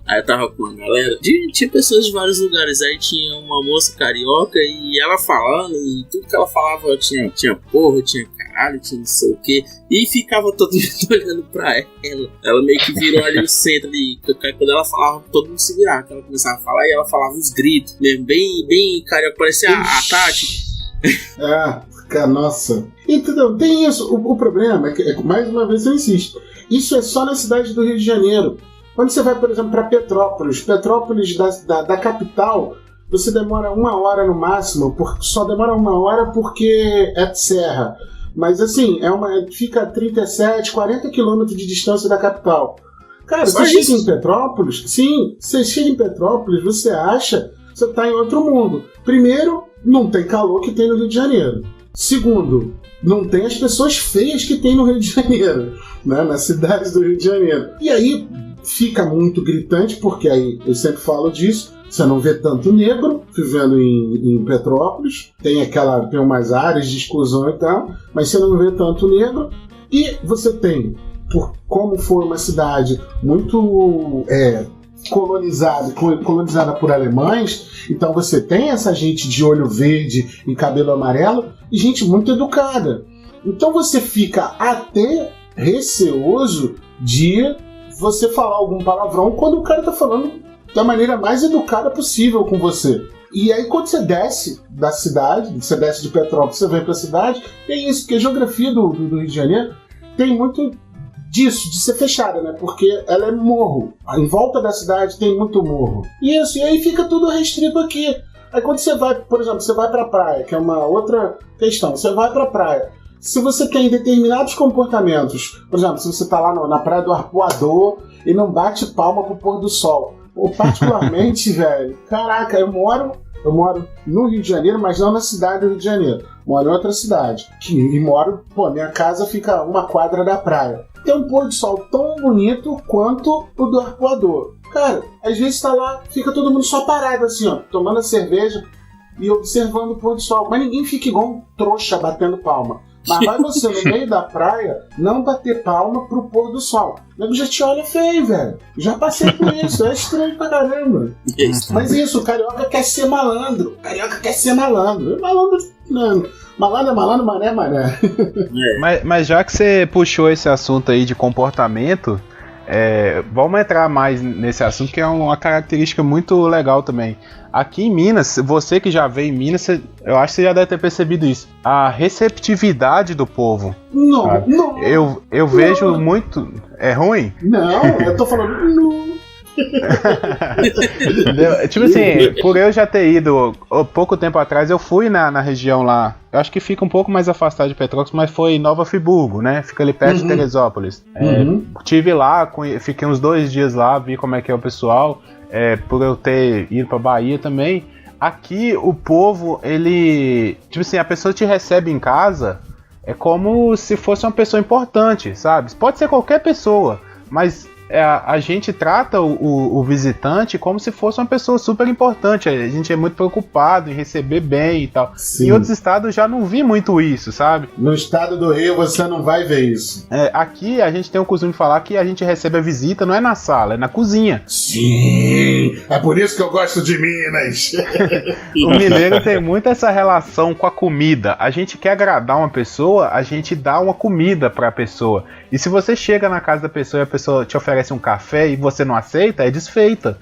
Aí eu tava com uma galera. Tinha pessoas de vários lugares. Aí tinha uma moça carioca e ela falando. E tudo que ela falava tinha porra, tinha caralho, tinha não sei o que. E ficava todo mundo olhando pra ela. Ela meio que virou ali o centro ali. Quando ela falava, todo mundo se virava. Ela começava a falar e ela falava uns gritos mesmo. Bem carioca. Parecia a Tati. Cara, nossa. Então, tem isso. O problema é que, mais uma vez eu insisto, isso é só na cidade do Rio de Janeiro. Quando você vai, por exemplo, para Petrópolis da capital, você demora 1 hora no máximo, só demora 1 hora porque é serra. Mas assim, fica a 37, 40 quilômetros de distância da capital. Cara, você chega em Petrópolis, você chega em Petrópolis, você acha que você está em outro mundo. Primeiro, não tem calor que tem no Rio de Janeiro. Segundo, não tem as pessoas feias que tem no Rio de Janeiro, né? Nas cidades do Rio de Janeiro. E aí fica muito gritante, porque aí eu sempre falo disso, você não vê tanto negro vivendo em Petrópolis, tem umas áreas de exclusão e tal, mas você não vê tanto negro, e você tem, como foi uma cidade muito colonizada por alemães, então você tem essa gente de olho verde e cabelo amarelo e gente muito educada. Então você fica até receoso de você falar algum palavrão quando o cara tá falando da maneira mais educada possível com você. E aí quando você desce da cidade, você desce de Petrópolis, você vem pra cidade, tem isso, porque a geografia do Rio de Janeiro tem muito disso, de ser fechada, né? Porque ela é morro. Em volta da cidade tem muito morro. Isso, e aí fica tudo restrito aqui. Aí quando você vai, por exemplo, você vai pra praia, que é uma outra questão, você vai pra praia. Se você tem determinados comportamentos, por exemplo, se você tá lá na praia do Arpoador e não bate palma pro pôr do sol. Ou particularmente, velho, caraca, eu moro no Rio de Janeiro, mas não na cidade do Rio de Janeiro. Moro em outra cidade. E moro, minha casa fica a 1 quadra da praia. Tem um pôr do sol tão bonito quanto o do Arpoador. Cara, às vezes tá lá, fica todo mundo só parado assim, ó, tomando a cerveja e observando o pôr do sol. Mas ninguém fica igual um trouxa batendo palma. Mas vai você no meio da praia não bater palma pro pôr do sol. O nego já te olha feio, velho. Já passei por isso, é estranho pra caramba. Mas isso, o carioca quer ser malandro. Malandro é malandro, mané é mané. Mas já que você puxou esse assunto aí de comportamento, vamos entrar mais nesse assunto, que é uma característica muito legal também. Aqui em Minas, você que já veio em Minas, eu acho que você já deve ter percebido isso. A receptividade do povo. Não. Eu vejo muito... É ruim? Não, eu tô falando... Não. Tipo assim, por eu já ter ido pouco tempo atrás, eu fui na região lá. Eu acho que fica um pouco mais afastado de Petrópolis, mas foi em Nova Friburgo, né? Fica ali perto de Teresópolis. Tive lá, fiquei uns 2 dias lá, vi como é que é o pessoal. Por eu ter ido pra Bahia também. Aqui o povo, ele... Tipo assim, a pessoa te recebe em casa, é como se fosse uma pessoa importante, sabe? Pode ser qualquer pessoa, mas a gente trata o visitante como se fosse uma pessoa super importante. A gente é muito preocupado em receber bem e tal. Sim. Em outros estados eu já não vi muito isso, sabe? No estado do Rio você não vai ver isso. Aqui a gente tem o costume de falar que a gente recebe a visita não é na sala, é na cozinha. Sim, é por isso que eu gosto de Minas. O mineiro tem muito essa relação com a comida. A gente quer agradar uma pessoa, a gente dá uma comida pra pessoa. E se você chega na casa da pessoa e a pessoa te oferece um café e você não aceita, é desfeita.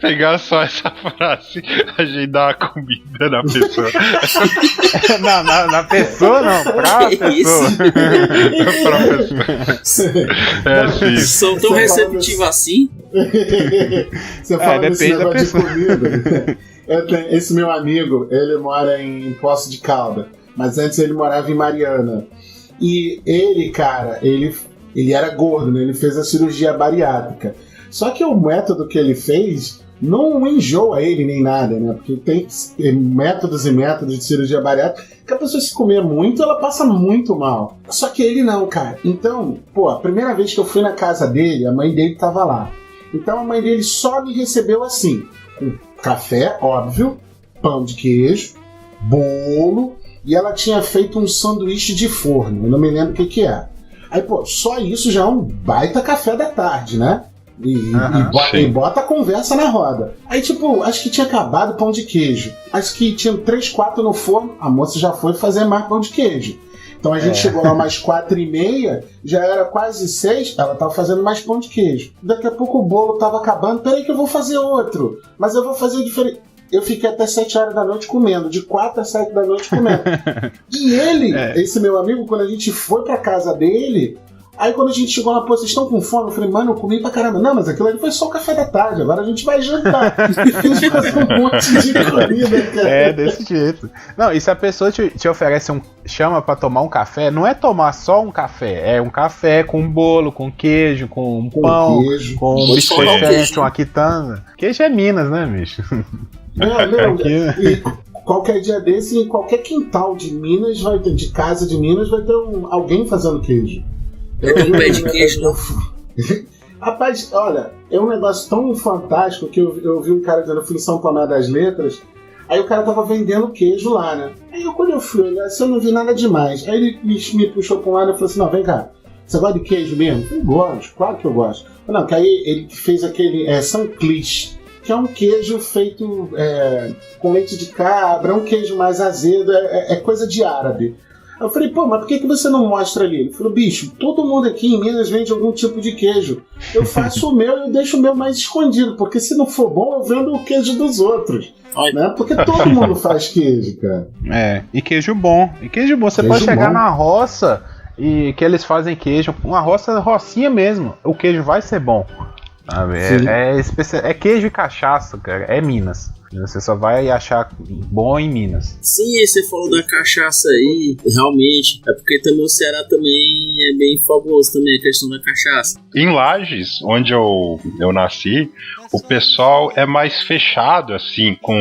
Pegar só essa frase, a gente dá uma comida na pessoa. na pessoa não, pra pessoa. Pra pessoa. Assim. Sou tão receptivo assim? Você fala desse depende da negócio pessoa. de comida. Esse meu amigo, ele mora em Poços de Caldas, mas antes ele morava em Mariana. E ele, cara, ele era gordo, né? Ele fez a cirurgia bariátrica. Só que o método que ele fez não enjoa ele nem nada, né? Porque tem métodos e métodos de cirurgia bariátrica que a pessoa, se comer muito, ela passa muito mal. Só que ele não, cara. Então, a primeira vez que eu fui na casa dele, a mãe dele tava lá. Então a mãe dele só me recebeu assim, com café, óbvio, pão de queijo, bolo, e ela tinha feito um sanduíche de forno, eu não me lembro o que é. Aí, só isso já é um baita café da tarde, né? E bota a conversa na roda. Aí, acho que tinha acabado o pão de queijo. Acho que tinha 3, 4 no forno, a moça já foi fazer mais pão de queijo. Então a gente chegou lá mais 4h30, já era quase 6, ela tava fazendo mais pão de queijo. Daqui a pouco o bolo tava acabando, peraí que eu vou fazer outro. Mas eu vou fazer diferente. Eu fiquei até 7 horas da noite comendo, de 4 a 7 da noite comendo. E ele, esse meu amigo, quando a gente foi pra casa dele, Aí quando a gente chegou lá, pô, vocês estão com fome? Eu falei, mano, eu comi pra caramba. Não, mas aquilo ali foi só o café da tarde, agora a gente vai jantar. Eles fazem um monte de comida, cara. É, desse jeito. Não, e se a pessoa te oferece chama pra tomar um café, não é tomar só um café, é um café com um bolo, com queijo, com um pão, queijo. com um bicho diferente, uma quitanda. Queijo é Minas, né, bicho? Não, Aqui, né? e qualquer dia desse, em qualquer quintal de Minas, vai ter, de casa de Minas, vai ter alguém fazendo queijo. Vai ter um pé de queijo, né? Rapaz, olha, é um negócio tão fantástico que eu vi um cara dizendo, eu fui em São Tomé das Letras, aí o cara tava vendendo queijo lá, né? Aí quando eu fui olhar, assim, eu não vi nada demais. Aí ele me puxou pra um lado e falou assim, não, vem cá, você gosta de queijo mesmo? Eu gosto, claro que eu gosto. Não, que aí ele fez aquele Saint-Clich, que é um queijo feito com leite de cabra, é um queijo mais azedo, é coisa de árabe. Eu falei, pô, mas por que você não mostra ali? Ele falou, bicho, todo mundo aqui em Minas vende algum tipo de queijo. Eu faço o meu e eu deixo o meu mais escondido, porque se não for bom, eu vendo o queijo dos outros. Né? Porque todo mundo faz queijo, cara. E queijo bom. E queijo bom, você pode chegar na roça e que eles fazem queijo, uma rocinha mesmo, o queijo vai ser bom. Sabe? É queijo e cachaça, cara, é Minas. Você só vai achar bom em Minas. Sim, você falou da cachaça aí, realmente. É porque também o Ceará também é bem famoso também, a questão da cachaça. Em Lages, onde eu nasci, o pessoal é mais fechado, assim, com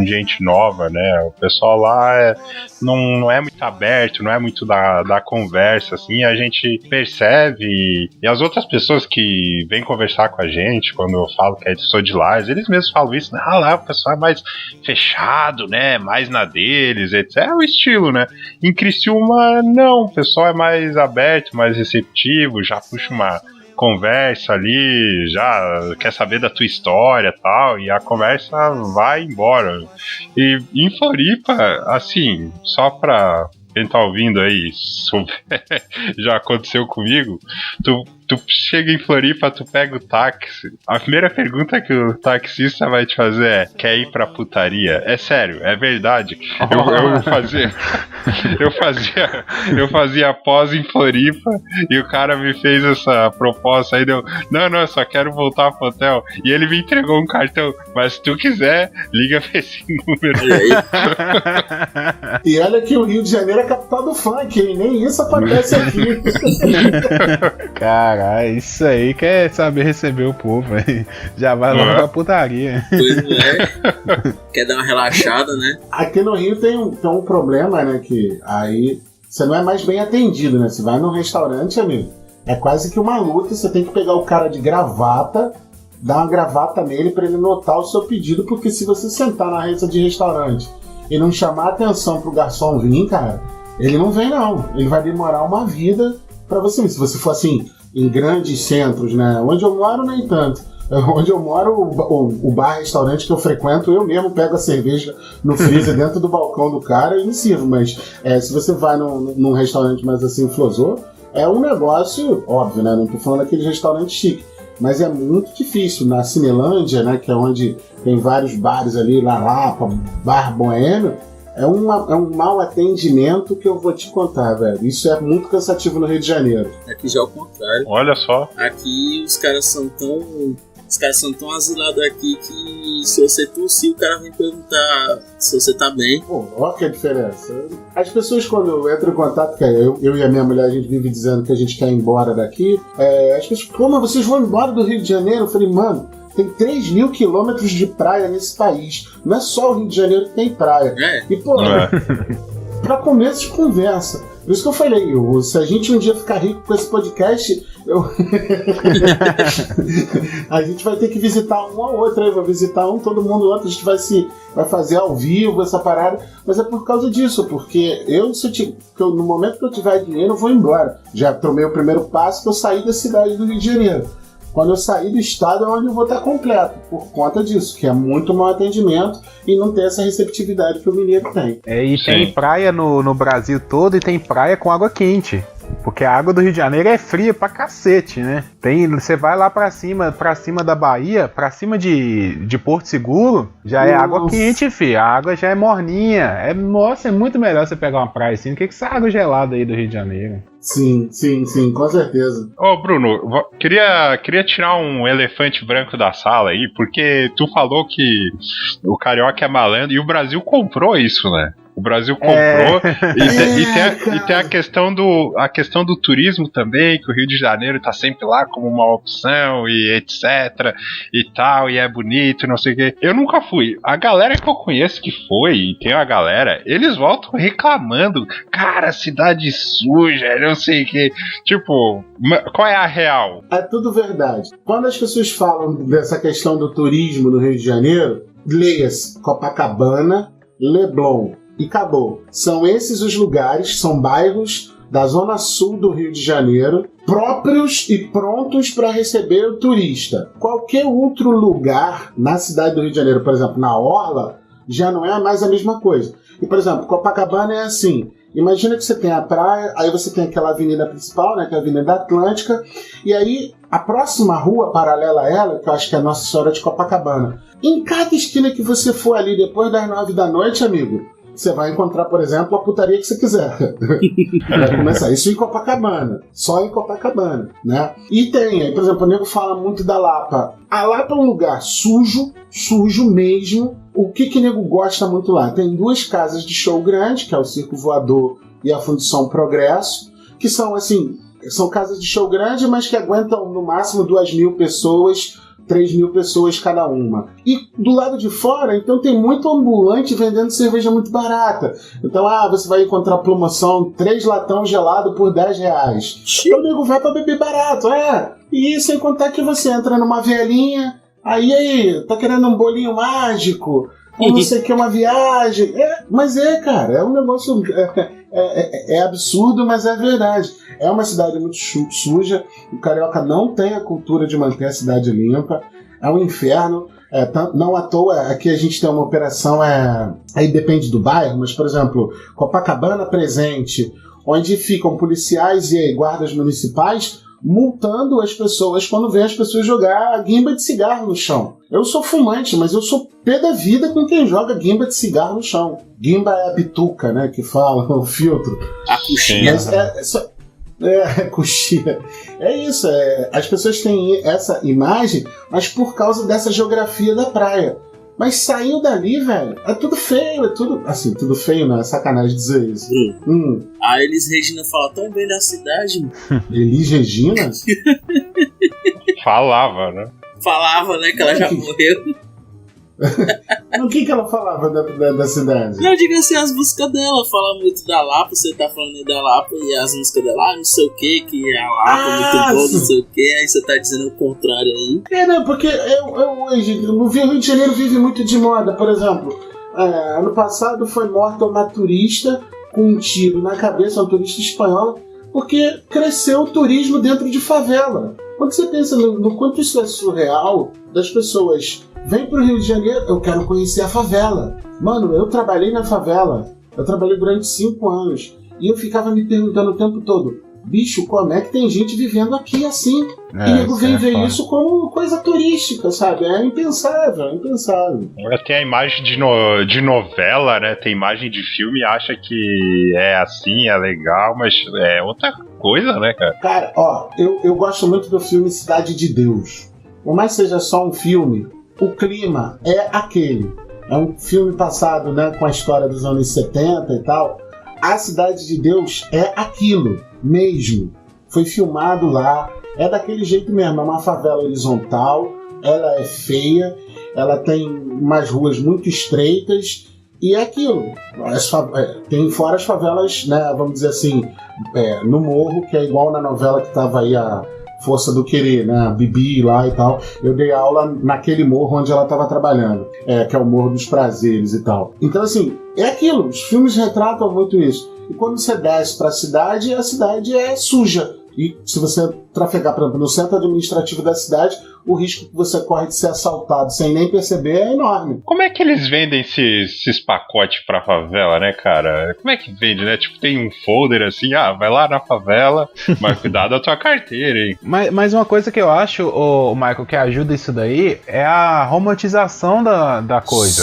gente nova, né? O pessoal lá não é muito aberto, não é muito da conversa, assim, a gente percebe. E as outras pessoas que vêm conversar com a gente, quando eu falo que sou de Lages, eles mesmos falam isso, né? Lá o pessoal é mais fechado, né? Mais na deles, etc. É o estilo, né? Em Criciúma, não. O pessoal é mais aberto, mais receptivo, já puxa uma conversa ali, já quer saber da tua história e tal, e a conversa vai embora. E em Floripa, assim, só pra quem tá ouvindo aí, já aconteceu comigo, tu chega em Floripa, tu pega o táxi, a primeira pergunta que o taxista vai te fazer é, quer ir pra putaria? É sério, é verdade. Eu fazia pós em Floripa e o cara me fez essa proposta aí, deu, não, eu só quero voltar pro hotel. E ele me entregou um cartão, mas se tu quiser, liga pra esse número. E olha que o Rio de Janeiro é a capital do funk, hein? Nem isso acontece aqui. Caralho, isso aí quer saber receber o povo, aí. Já vai logo pra putaria. Pois é. Quer dar uma relaxada, né? Aqui no Rio tem um problema, né? Que aí você não é mais bem atendido, né? Você vai num restaurante, amigo, é quase que uma luta. Você tem que pegar o cara de gravata, dar uma gravata nele pra ele notar o seu pedido, porque se você sentar na mesa de restaurante e não chamar a atenção pro garçom vir, cara, ele não vem não. Ele vai demorar uma vida pra você. Se você for assim, em grandes centros, né? Onde eu moro, nem tanto. Onde eu moro, o bar-restaurante que eu frequento, eu mesmo pego a cerveja no freezer dentro do balcão do cara e me sirvo. Mas se você vai num restaurante mais assim, flosô, é um negócio, óbvio, né? Não tô falando daquele restaurante chique, mas é muito difícil. Na Cinelândia, né? Que é onde tem vários bares ali, La Lapa, Bar Boêmio, é um mau atendimento que eu vou te contar, velho. Isso é muito cansativo no Rio de Janeiro. Aqui já é o contrário. Olha só. Aqui os caras são tão asilados aqui que se você tossir, o cara vem perguntar se você tá bem. Pô, olha que diferença. As pessoas, quando entram em contato, que eu e a minha mulher, a gente vive dizendo que a gente quer ir embora daqui, as pessoas, pô, mas vocês vão embora do Rio de Janeiro? Eu falei, mano, tem 3.000 quilômetros de praia nesse país. Não é só o Rio de Janeiro que tem praia. E, pô, pra começo de conversa. Por isso que eu falei, se a gente um dia ficar rico com esse podcast, a gente vai ter que visitar um ao outro. Eu vou visitar um, todo mundo outro. A gente vai fazer ao vivo essa parada. Mas é por causa disso, porque no momento que eu tiver dinheiro, eu vou embora. Já tomei o primeiro passo, que eu saí da cidade do Rio de Janeiro. Quando eu sair do estado é onde eu vou estar completo, por conta disso, que é muito mau atendimento e não tem essa receptividade que o mineiro tem. Tem praia no Brasil todo e tem praia com água quente. Porque a água do Rio de Janeiro é fria pra cacete, né? Você vai lá pra cima da Bahia, pra cima de Porto Seguro, já é água quente, filho. A água já é morninha. Nossa, é muito melhor você pegar uma praia assim do que essa água gelada aí do Rio de Janeiro. Sim, com certeza. Ô, Bruno, queria tirar um elefante branco da sala aí, porque tu falou que o carioca é malandro e o Brasil comprou isso, né? O Brasil comprou e tem a questão do turismo também, que o Rio de Janeiro tá sempre lá como uma opção e etc e tal, e é bonito, não sei o quê. Eu nunca fui. A galera que eu conheço que foi, e tem a galera, eles voltam reclamando, cara, cidade suja, não sei o quê. Tipo, qual é a real? É tudo verdade. Quando as pessoas falam dessa questão do turismo no Rio de Janeiro, leia-se Copacabana, Leblon e acabou. São esses os lugares, são bairros da zona sul do Rio de Janeiro, próprios e prontos para receber o turista. Qualquer outro lugar na cidade do Rio de Janeiro, por exemplo, na Orla, já não é mais a mesma coisa. E, por exemplo, Copacabana é assim. Imagina que você tem a praia, aí você tem aquela avenida principal, né, que é a Avenida Atlântica, e aí a próxima rua paralela a ela, que eu acho que é a Nossa Senhora de Copacabana. Em cada esquina que você for ali depois das 9 da noite, amigo, você vai encontrar, por exemplo, a putaria que você quiser. Vai começar. Isso em Copacabana. Só em Copacabana, né? E tem, aí, por exemplo, o nego fala muito da Lapa. A Lapa é um lugar sujo mesmo. O que o nego gosta muito lá? Tem 2 casas de show grande, que é o Circo Voador e a Fundição Progresso, que são, assim, são casas de show grande, mas que aguentam no máximo 2.000 pessoas, 3.000 pessoas cada uma. E do lado de fora, então tem muito ambulante vendendo cerveja muito barata. Então, você vai encontrar promoção 3 latão gelado por R$10. Então o nego vai pra beber barato, E sem contar que você entra numa vielinha, aí, tá querendo um bolinho mágico, ou não sei o que, uma viagem. Mas cara, é um negócio... É absurdo, mas é verdade. É uma cidade muito suja. O carioca não tem a cultura de manter a cidade limpa. É um inferno. Não à toa, aqui a gente tem uma operação, aí depende do bairro, mas, por exemplo, Copacabana Presente, onde ficam policiais e guardas municipais multando as pessoas quando vem as pessoas jogar guimba de cigarro no chão. Eu sou fumante, mas eu sou pé da vida com quem joga guimba de cigarro no chão. Guimba é a bituca, né, que fala, o filtro. A coxinha. Coxinha. É isso, as pessoas têm essa imagem, mas por causa dessa geografia da praia. Mas saiu dali, velho, é tudo feio, assim, tudo feio, não é sacanagem dizer isso. A Elis Regina fala tão bem da cidade. Elis Regina? Falava, né? Falava, né, que ela já morreu. O que ela falava da cidade? Não, diga assim, as músicas dela, fala muito da Lapa, você tá falando aí da Lapa, e as músicas dela, não sei o que a Lapa é muito boa, não sei o que, aí você tá dizendo o contrário aí. Não, porque o Rio de Janeiro vive muito de moda, por exemplo, ano passado foi morta uma turista com um tiro na cabeça, uma turista espanhola, porque cresceu o turismo dentro de favela. Quando você pensa no quanto isso é surreal, das pessoas... Vem pro Rio de Janeiro, eu quero conhecer a favela. Mano, eu trabalhei na favela. Eu trabalhei durante 5 anos. E eu ficava me perguntando o tempo todo, bicho, como é que tem gente vivendo aqui assim? E nego vem ver isso como coisa turística, sabe? É impensável. Tem a imagem de novela, né? Tem imagem de filme, acha que é assim, é legal, mas é outra coisa, né, cara? Cara, eu gosto muito do filme Cidade de Deus. Por mais que seja só um filme, o clima é aquele. É um filme passado, né, com a história dos anos 70 e tal. A Cidade de Deus é aquilo mesmo. Foi filmado lá. É daquele jeito mesmo. É uma favela horizontal. Ela é feia. Ela tem umas ruas muito estreitas. E é aquilo. Tem fora as favelas, né, vamos dizer assim, no morro, que é igual na novela que estava aí a Força do Querer, né? A Bibi lá e tal. Eu dei aula naquele morro onde ela estava trabalhando, que é o Morro dos Prazeres e tal. Então, assim, é aquilo. Os filmes retratam muito isso. E quando você desce para a cidade é suja. E se você trafegar, por exemplo, no centro administrativo da cidade, o risco que você corre de ser assaltado sem nem perceber é enorme. Como é que eles vendem esses pacotes pra favela, né, cara? Como é que vende, né? Tipo, tem um folder assim, vai lá na favela, mas cuidado da tua carteira, hein? Mas uma coisa que eu acho, Michael, que ajuda isso daí é a romantização da coisa.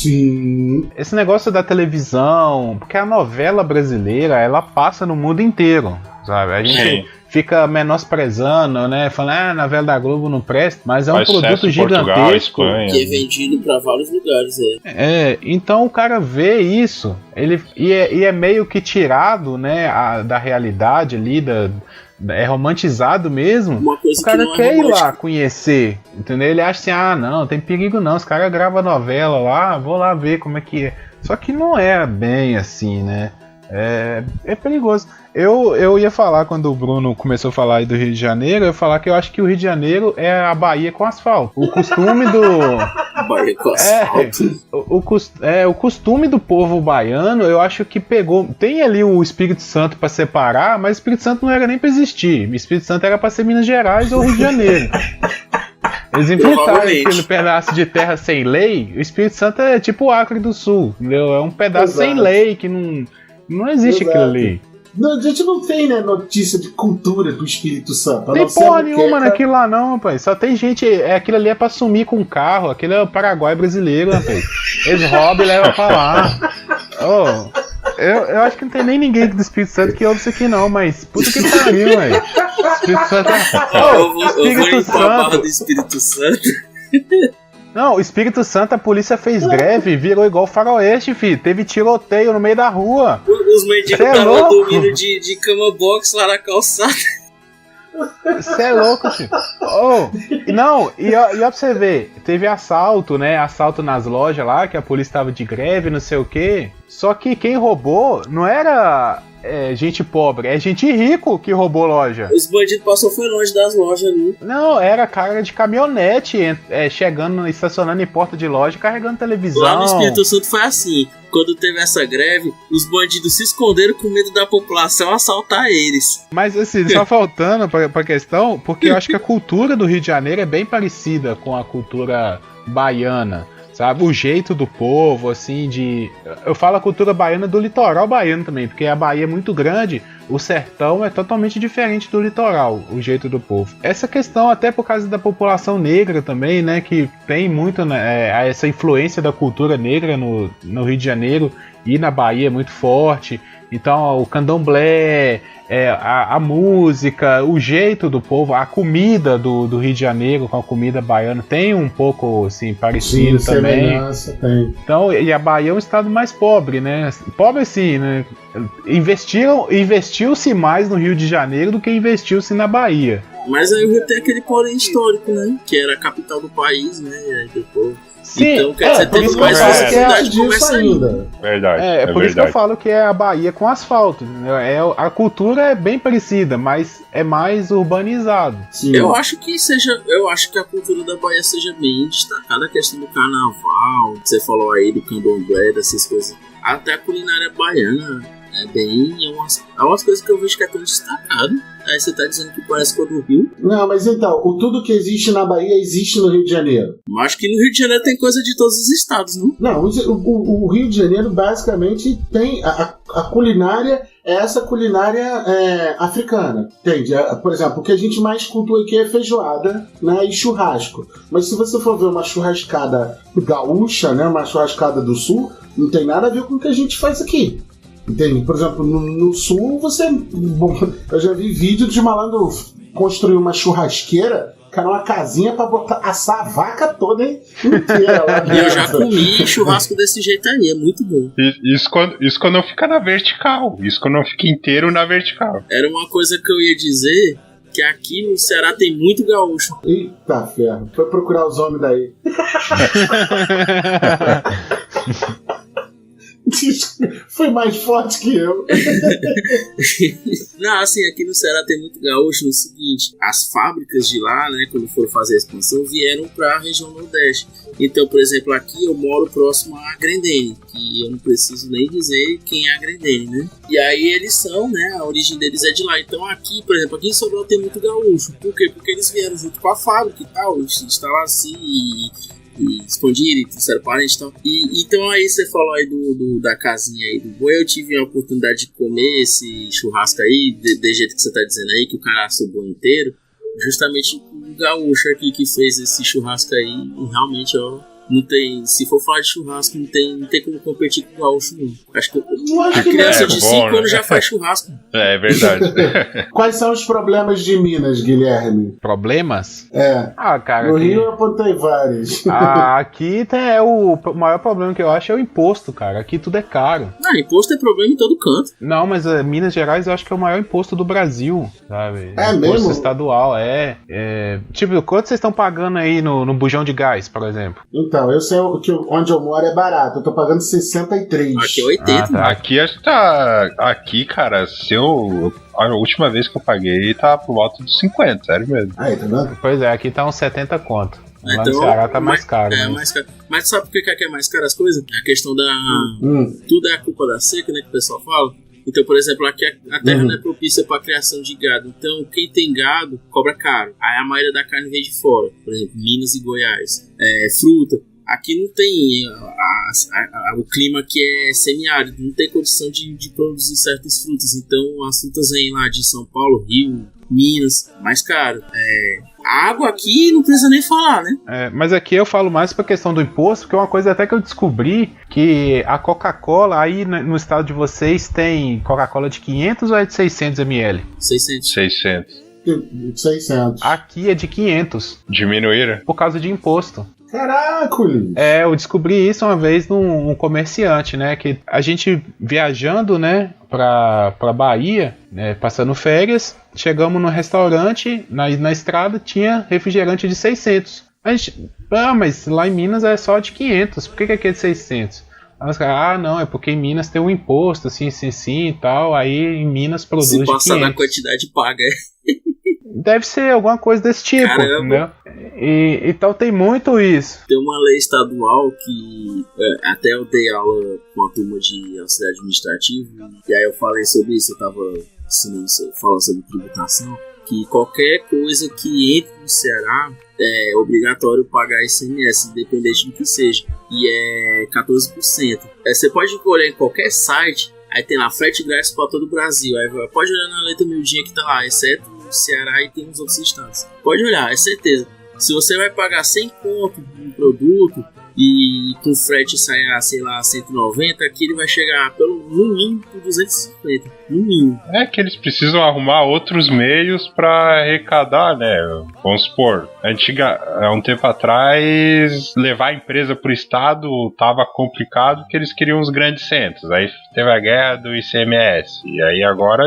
Sim. Esse negócio da televisão, porque a novela brasileira, ela passa no mundo inteiro, sabe? A gente fica menosprezando, né? Falando, a novela da Globo não presta, mas é um produto gigantesco. Portugal, Espanha. Que é vendido pra vários lugares, então o cara vê isso, e é meio que tirado, né, da realidade ali, é romantizado mesmo. Uma coisa o cara que não quer é ir lá conhecer, entendeu? Ele acha assim, não tem perigo não, os caras gravam novela lá, vou lá ver como é que é. Só que não é bem assim, né? É perigoso. Eu ia falar, quando o Bruno começou a falar aí do Rio de Janeiro, eu ia falar que eu acho que o Rio de Janeiro é a Bahia com asfalto. O costume do... Bahia com asfalto. O costume do povo baiano, eu acho que pegou... Tem ali o Espírito Santo pra separar, mas o Espírito Santo não era nem pra existir. O Espírito Santo era pra ser Minas Gerais ou Rio de Janeiro. Eles inventaram aquele pedaço de terra sem lei. O Espírito Santo é tipo o Acre do Sul, entendeu? É um pedaço sem lei que não existe aquilo ali. Não, a gente não tem, né, notícia de cultura do Espírito Santo. Tem porra nenhuma naquilo lá não, rapaz. Só tem gente, aquilo ali é pra sumir com um carro. Aquilo é o Paraguai brasileiro, rapaz. Eles roubam e levam pra lá. Eu acho que não tem nem ninguém do Espírito Santo que ouve isso aqui não, mas puta que pariu, velho. Espírito Santo eu vou limpar a barra do Espírito Santo. Não, o Espírito Santo, a polícia fez greve, virou igual o faroeste, filho. Teve tiroteio no meio da rua. Os mendigos estavam dormindo de cama box lá na calçada. Você é louco, filho. Não, e ó pra você ver, teve assalto, né? Assalto nas lojas lá, que a polícia tava de greve, não sei o quê. Só que quem roubou não era gente pobre, é gente rico que roubou loja. Os bandidos passou foi longe das lojas ali. Não, era cara de caminhonete chegando, estacionando em porta de loja, carregando televisão. Lá no Espírito Santo foi assim. Quando teve essa greve, os bandidos se esconderam com medo da população assaltar eles. Mas assim, só faltando pra questão, porque eu acho que a cultura do Rio de Janeiro é bem parecida com a cultura baiana. Sabe, o jeito do povo, assim, eu falo a cultura baiana do litoral baiano também, porque a Bahia é muito grande, o sertão é totalmente diferente do litoral, o jeito do povo. Essa questão até por causa da população negra também, né, que tem muito, né, essa influência da cultura negra no Rio de Janeiro e na Bahia é muito forte. Então o candomblé, a música, o jeito do povo, a comida do Rio de Janeiro com a comida baiana tem um pouco assim, parecido. Sim, também. Tem. Então, e a Bahia é um estado mais pobre, né? Pobre assim, né? Investiu-se mais no Rio de Janeiro do que investiu-se na Bahia. Mas aí o Rio tem aquele porém histórico, né? Que era a capital do país, né? E aí depois... Sim, então quer dizer, teve mais facilidade de começar ainda. Verdade. Por isso que eu falo que é a Bahia com asfalto. A cultura é bem parecida, mas é mais urbanizado. Sim. Eu acho que a cultura da Bahia seja bem destacada, a questão do carnaval, que você falou aí do candomblé, dessas coisas. Até a culinária baiana é umas coisas que eu vejo que é tão destacado. Aí você tá dizendo que parece com a do Rio? Não, mas então, tudo que existe na Bahia existe no Rio de Janeiro. Mas acho que no Rio de Janeiro tem coisa de todos os estados, não? Não, o Rio de Janeiro basicamente tem a culinária, essa culinária africana, entende? Por exemplo, o que a gente mais cultua aqui é feijoada, né, e churrasco. Mas se você for ver uma churrascada gaúcha, né, uma churrascada do sul, não tem nada a ver com o que a gente faz aqui. Entende? Por exemplo, no sul, eu já vi vídeo de malandro construir uma churrasqueira, cara, uma casinha pra assar a vaca toda inteira lá dentro. Eu já comi churrasco desse jeito aí, é muito bom. Isso quando não fica na vertical, isso quando não fica inteiro na vertical. Era uma coisa que eu ia dizer, que aqui no Ceará tem muito gaúcho. Eita ferro, foi procurar os homens daí. Foi mais forte que eu. Não, assim, aqui no Ceará tem muito gaúcho no seguinte: as fábricas de lá, né, quando foram fazer a expansão, vieram para a região Nordeste. Então, por exemplo, aqui eu moro próximo a Grendene, que eu não preciso nem dizer quem é a Grendene, né? E aí eles são, né, a origem deles é de lá. Então aqui, por exemplo, aqui em Sobral tem muito gaúcho. Por quê? Porque eles vieram junto com a fábrica e tal, instalaram assim e expandiram e trouxeram parentes e tal. Então aí você falou aí da casinha aí do boi. Eu tive a oportunidade de comer esse churrasco aí, de jeito que você tá dizendo aí, que o cara assa o boi inteiro. Justamente o gaúcho aqui que fez esse churrasco aí, e realmente, ó, Não tem, se for falar de churrasco, não tem como competir com o gaúcho, não. Acho que que criança de 5 bom, né? anos já faz churrasco. É verdade. Quais são os problemas de Minas, Guilherme? Problemas? Cara, No aqui, Rio eu apontei vários. aqui o maior problema que eu acho é o imposto, cara. Aqui tudo é caro. Imposto é problema em todo canto. Não, mas Minas Gerais eu acho que é o maior imposto do Brasil, sabe? É imposto mesmo? estadual, Tipo, quanto vocês estão pagando aí no bujão de gás, por exemplo? Então, eu sei que onde eu moro é barato. Eu tô pagando 63. Aqui é 80. Tá. Aqui acho que tá. Aqui, cara, a última vez que eu paguei tá por volta dos 50, sério mesmo. Aí, tá vendo? Pois é, aqui tá uns 70 conto. Lá Então, no Ceará tá mais caro. É, né? mais caro. Mas sabe por que é mais caro as coisas? A questão da... Tudo é a culpa da seca, né, que o pessoal fala. Então, por exemplo, aqui a terra não é propícia para a criação de gado. Então, quem tem gado cobra caro. Aí a maioria da carne vem de fora. Por exemplo, Minas e Goiás. Fruta. Aqui não tem o clima que é semiárido. Não tem condição de produzir certas frutas. Então, as frutas vêm lá de São Paulo, Rio, Minas. Mais caro. A água aqui não precisa nem falar, né? Mas aqui eu falo mais pra questão do imposto, porque é uma coisa até que eu descobri, que a Coca-Cola, aí no estado de vocês, tem Coca-Cola de 500 ou é de 600 ml? 600. 600. Aqui é de 500. Diminuíram? Por causa de imposto. Caraca, Ulisses. Eu descobri isso uma vez num comerciante, né? Que a gente viajando, né, pra Bahia, né, passando férias, chegamos no restaurante, na estrada tinha refrigerante de 600. A gente, mas lá em Minas é só de 500, por que aqui é de 600? Aí os caras, não, é porque em Minas tem um imposto, assim e tal, aí em Minas produz de 500. Se passar na quantidade paga, Deve ser alguma coisa desse tipo, entendeu? Então tem muito isso. Tem uma lei estadual que até eu dei aula com a turma de auxiliar administrativo, e aí eu falei sobre isso, eu tava falando sobre tributação, que qualquer coisa que entre no Ceará é obrigatório pagar ICMS, independente do que seja, e é 14%. Você pode olhar em qualquer site, aí tem lá frete grátis para todo o Brasil, aí pode olhar na letra miudinha que tá lá, exceto o Ceará e tem uns outros estados. Pode olhar, é certeza. Se você vai pagar 100 conto no produto e com frete sai a, sei lá, 190, aqui ele vai chegar no mínimo por 250, no mínimo. É que eles precisam arrumar outros meios para arrecadar, né? Vamos supor, há um tempo atrás, levar a empresa pro estado tava complicado porque eles queriam os grandes centros. Aí teve a guerra do ICMS. E aí agora,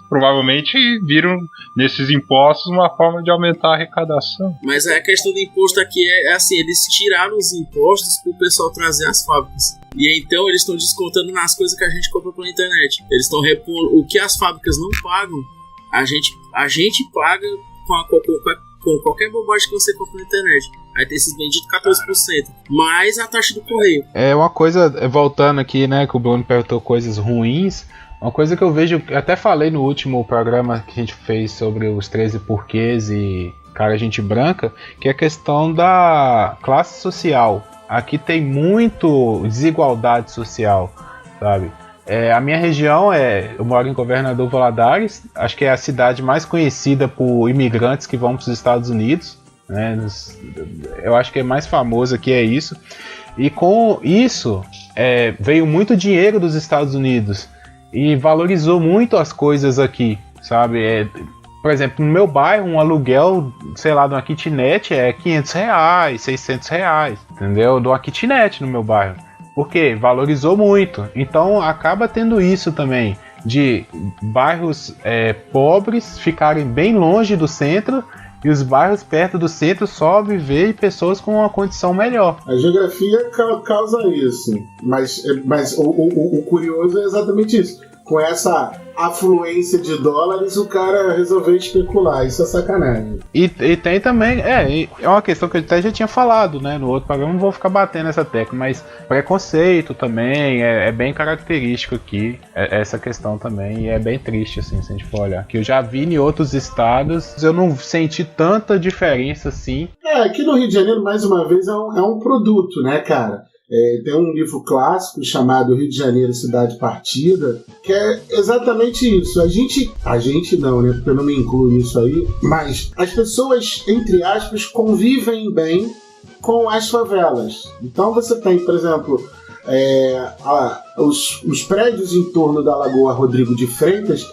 provavelmente, viram nesses impostos uma forma de aumentar a arrecadação. Mas a questão do imposto aqui é assim, eles tiraram os impostos pro pessoal trazer as fábricas. E então eles estão descontando nas coisas que a gente compra pela internet. Eles estão repondo o que as fábricas não pagam, a gente paga com qualquer bobagem que você compra na internet. Aí tem esses benditos 14%, mais a taxa do correio. É uma coisa, voltando aqui, né, que o Bruno perguntou coisas ruins. Uma coisa que eu vejo, até falei no último programa que a gente fez sobre os 13 porquês e cara gente branca, que é a questão da classe social. Aqui tem muito desigualdade social, sabe? A minha região eu moro em Governador Valadares, acho que é a cidade mais conhecida por imigrantes que vão para os Estados Unidos, né? Eu acho que é mais famoso aqui, é isso. E com isso veio muito dinheiro dos Estados Unidos e valorizou muito as coisas aqui, sabe? Por exemplo, no meu bairro, um aluguel, sei lá, de uma kitnet é R$500, R$600, entendeu? De uma kitnet no meu bairro. Por quê? Valorizou muito. Então acaba tendo isso também, de bairros pobres ficarem bem longe do centro e os bairros perto do centro só viver pessoas com uma condição melhor. A geografia causa isso, mas o curioso é exatamente isso. Com essa afluência de dólares, o cara resolveu especular. Isso é sacanagem. E tem também, é uma questão que eu até já tinha falado, né, no outro programa, não vou ficar batendo essa tecla, mas preconceito também é bem característico aqui, essa questão também, e é bem triste, assim, se a gente for olhar. Que eu já vi em outros estados, eu não senti tanta diferença, assim. Aqui no Rio de Janeiro, mais uma vez, é um produto, né, cara? Tem um livro clássico chamado Rio de Janeiro, Cidade Partida, que é exatamente isso. A gente não, né? Porque eu não me incluo nisso aí, mas as pessoas, entre aspas, convivem bem com as favelas. Então você tem, por exemplo, os prédios em torno da Lagoa Rodrigo de Freitas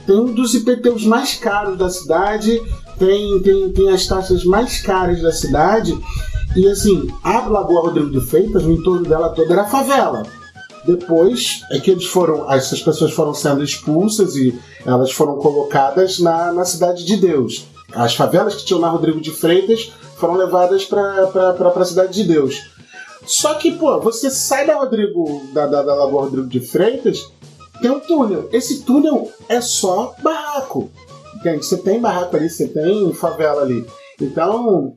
tem um dos IPTUs mais caros da cidade, tem as taxas mais caras da cidade, e assim, a Lagoa Rodrigo de Freitas, o entorno dela toda era favela. Depois é que essas pessoas foram sendo expulsas e elas foram colocadas na Cidade de Deus. As favelas que tinham na Rodrigo de Freitas foram levadas para a Cidade de Deus. Só que, você sai da Lagoa Rodrigo de Freitas, tem um túnel. Esse túnel é só barraco. Entende? Você tem barraco ali, você tem favela ali. Então,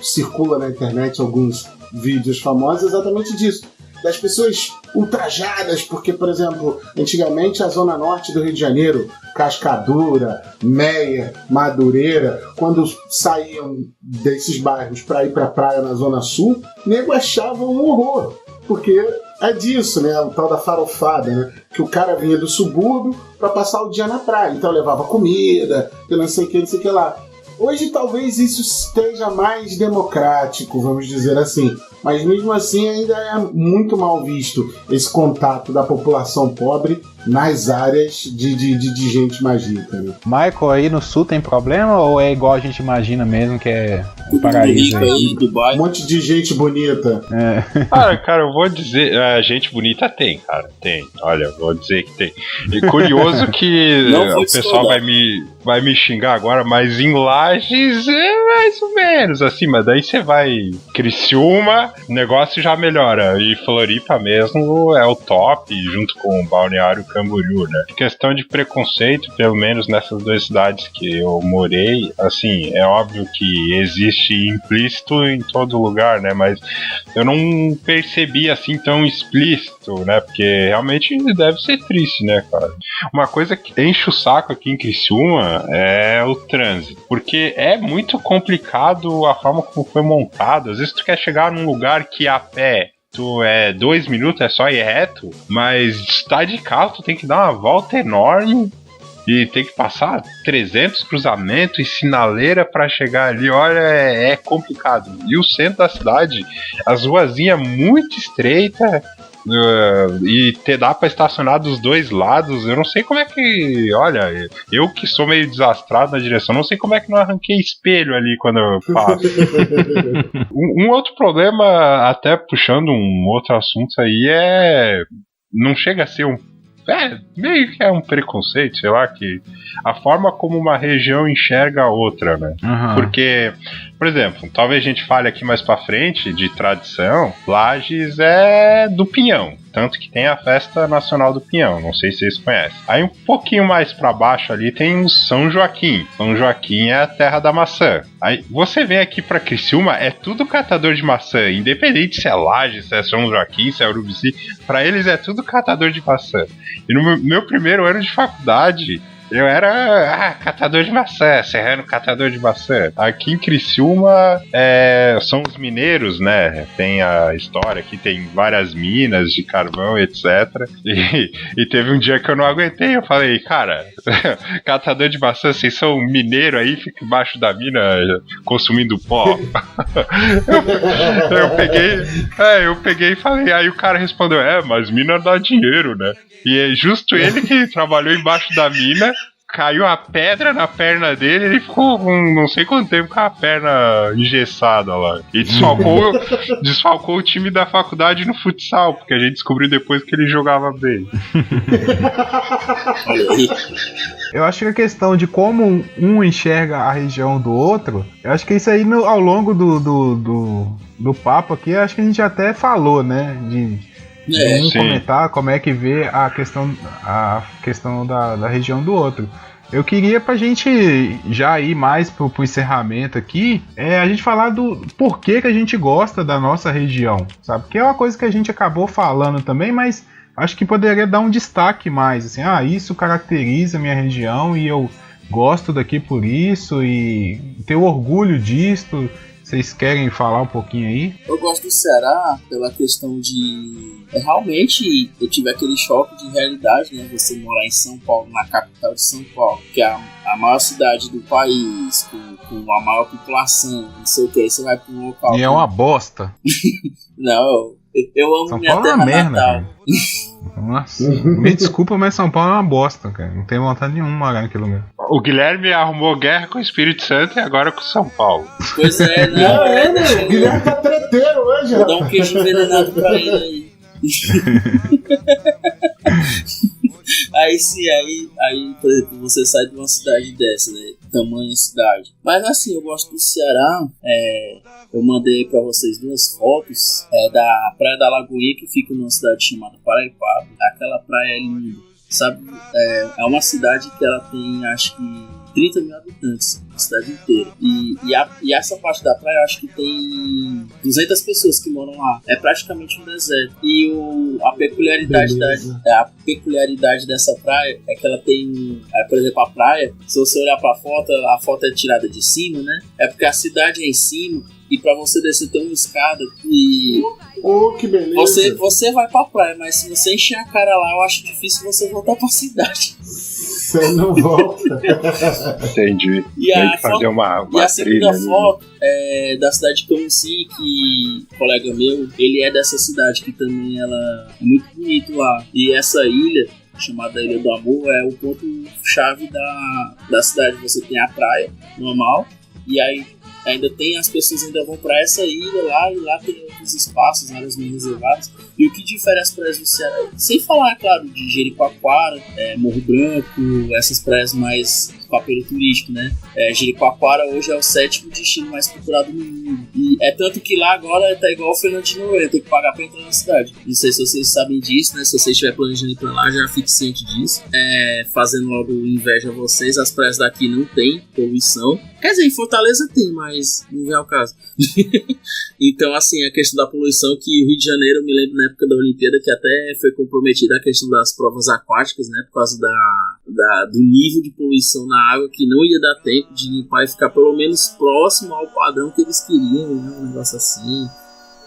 circula na internet alguns vídeos famosos exatamente disso. Das pessoas ultrajadas, porque, por exemplo, antigamente a Zona Norte do Rio de Janeiro, Cascadura, Meia, Madureira, quando saíam desses bairros para ir para a praia na Zona Sul, nego achava um horror, porque é disso, né? O tal da farofada, né? Que o cara vinha do subúrbio para passar o dia na praia, então levava comida, eu não sei o que lá. Hoje talvez isso esteja mais democrático, vamos dizer assim, mas mesmo assim ainda é muito mal visto esse contato da população pobre nas áreas de gente mais rica, né? Michael, aí no sul tem problema ou é igual a gente imagina mesmo, que é o paraíso aí? Um monte de gente bonita. Cara, eu vou dizer, gente bonita tem, cara, tem. Olha, eu vou dizer que tem. E curioso que o pessoal vai me xingar agora, mas em Lages é mais ou menos assim, mas daí você vai Criciúma, o negócio já melhora. E Floripa mesmo é o top, junto com o Balneário Camboriú, né? Questão de preconceito, pelo menos nessas duas cidades que eu morei, assim, é óbvio que existe implícito em todo lugar, né? Mas eu não percebi assim tão explícito, né? Porque realmente deve ser triste, né, cara? Uma coisa que enche o saco aqui em Criciúma é o trânsito, porque é muito complicado a forma como foi montado. Às vezes tu quer chegar num lugar que a pé 2 minutos, é só ir reto, mas tá de carro, tu tem que dar uma volta enorme e tem que passar 300 cruzamentos e sinaleira pra chegar ali. Olha, é complicado. E o centro da cidade, as ruazinhas muito estreitas, e dá pra estacionar dos dois lados. Eu não sei como é que... Olha, eu que sou meio desastrado na direção, não sei como é que não arranquei espelho ali quando eu passo. Um outro problema, até puxando um outro assunto aí, não chega a ser meio que é um preconceito, sei lá, que a forma como uma região enxerga a outra, né? Uhum. Porque, por exemplo, talvez a gente fale aqui mais pra frente de tradição, Lages é do Pinhão, tanto que tem a Festa Nacional do Pinhão, não sei se vocês conhecem. Aí um pouquinho mais pra baixo ali tem o São Joaquim. São Joaquim é a terra da maçã. Aí você vem aqui pra Criciúma, é tudo catador de maçã, independente se é Lages, se é São Joaquim, se é Urubici, pra eles é tudo catador de maçã. E no meu primeiro ano de faculdade, eu era catador de maçã, serrano catador de maçã. Aqui em Criciúma são os mineiros, né? Tem a história aqui, tem várias minas de carvão, etc. E teve um dia que eu não aguentei, eu falei, cara, catador de maçã, vocês são mineiro aí, fica embaixo da mina consumindo pó. eu peguei e falei, aí o cara respondeu, mas mina dá dinheiro, né? E é justo ele que trabalhou embaixo da mina, caiu a pedra na perna dele, ele ficou não sei quanto tempo com a perna engessada lá. E desfalcou o time da faculdade no futsal, porque a gente descobriu depois que ele jogava bem. Eu acho que a questão de como um enxerga a região do outro, eu acho que isso aí ao longo do papo aqui, acho que a gente até falou, né? De comentar como é que vê a questão da região do outro. Eu queria, pra gente já ir mais pro encerramento aqui, a gente falar do porquê que a gente gosta da nossa região, sabe? Porque é uma coisa que a gente acabou falando também, mas acho que poderia dar um destaque mais, assim, isso caracteriza a minha região e eu gosto daqui por isso e tenho orgulho disso. Vocês querem falar um pouquinho aí? Eu gosto do Ceará pela questão de... realmente, eu tive aquele choque de realidade, né? Você morar em São Paulo, na capital de São Paulo, que é a maior cidade do país, com a maior população, não sei o que, aí você vai para um local... E é uma bosta. Não, eu amo São minha Paulo é terra uma merda, natal. cara. Nossa, me desculpa, mas São Paulo é uma bosta, cara. Não tenho vontade nenhuma de morar naquele lugar. O Guilherme arrumou guerra com o Espírito Santo e agora com São Paulo. Pois é, né? Não, meu, o Guilherme tá treteiro hoje, Vou dar um queijo envenenado pra ele aí. Aí sim, aí, por exemplo, você sai de uma cidade dessa, né? Tamanho cidade. Mas assim, eu gosto do Ceará. Eu mandei pra vocês 2 fotos da Praia da Lagoinha, que fica numa cidade chamada Paraipaba. Aquela praia é linda, sabe? É uma cidade que ela tem, acho que 30 mil habitantes, a cidade inteira. E essa parte da praia, eu acho que tem 200 pessoas que moram lá. É praticamente um deserto. E a peculiaridade dessa praia é que ela tem, por exemplo, a praia, se você olhar pra foto, a foto é tirada de cima, né? É porque a cidade é em cima e pra você descer tem uma escada e... Oh, que beleza. Você vai pra praia, mas se você encher a cara lá, eu acho difícil você voltar pra cidade. Você não volta. Entendi. E tem que fazer uma a segunda trilha, foto é da cidade de Camusim, que um colega meu, ele é dessa cidade, que também ela é muito bonito lá. E essa ilha, chamada Ilha do Amor, é o ponto-chave da cidade. Você tem a praia normal, e aí ainda tem, as pessoas ainda vão para essa ilha lá, e lá tem outros espaços, áreas meio reservadas. E o que difere as praias do Ceará, sem falar, claro, de Jericoacoara, Morro Branco, essas praias mais com apelo turístico, né? Jericoacoara hoje é o 7º destino mais procurado no mundo. E é tanto que lá agora tá igual o Fernando de Noronha, tem que pagar pra entrar na cidade. Não sei se vocês sabem disso, né? Se vocês estiverem planejando ir pra lá, já fique ciente disso. Fazendo logo inveja a vocês, as praias daqui não tem poluição. Quer dizer, em Fortaleza tem, mas não é o caso. Então, assim, a questão da poluição, que o Rio de Janeiro, eu me lembro na época da Olimpíada, que até foi comprometida a questão das provas aquáticas, né? Por causa do nível de poluição na água, que não ia dar tempo de limpar e ficar pelo menos próximo ao padrão que eles queriam, né? Um negócio assim.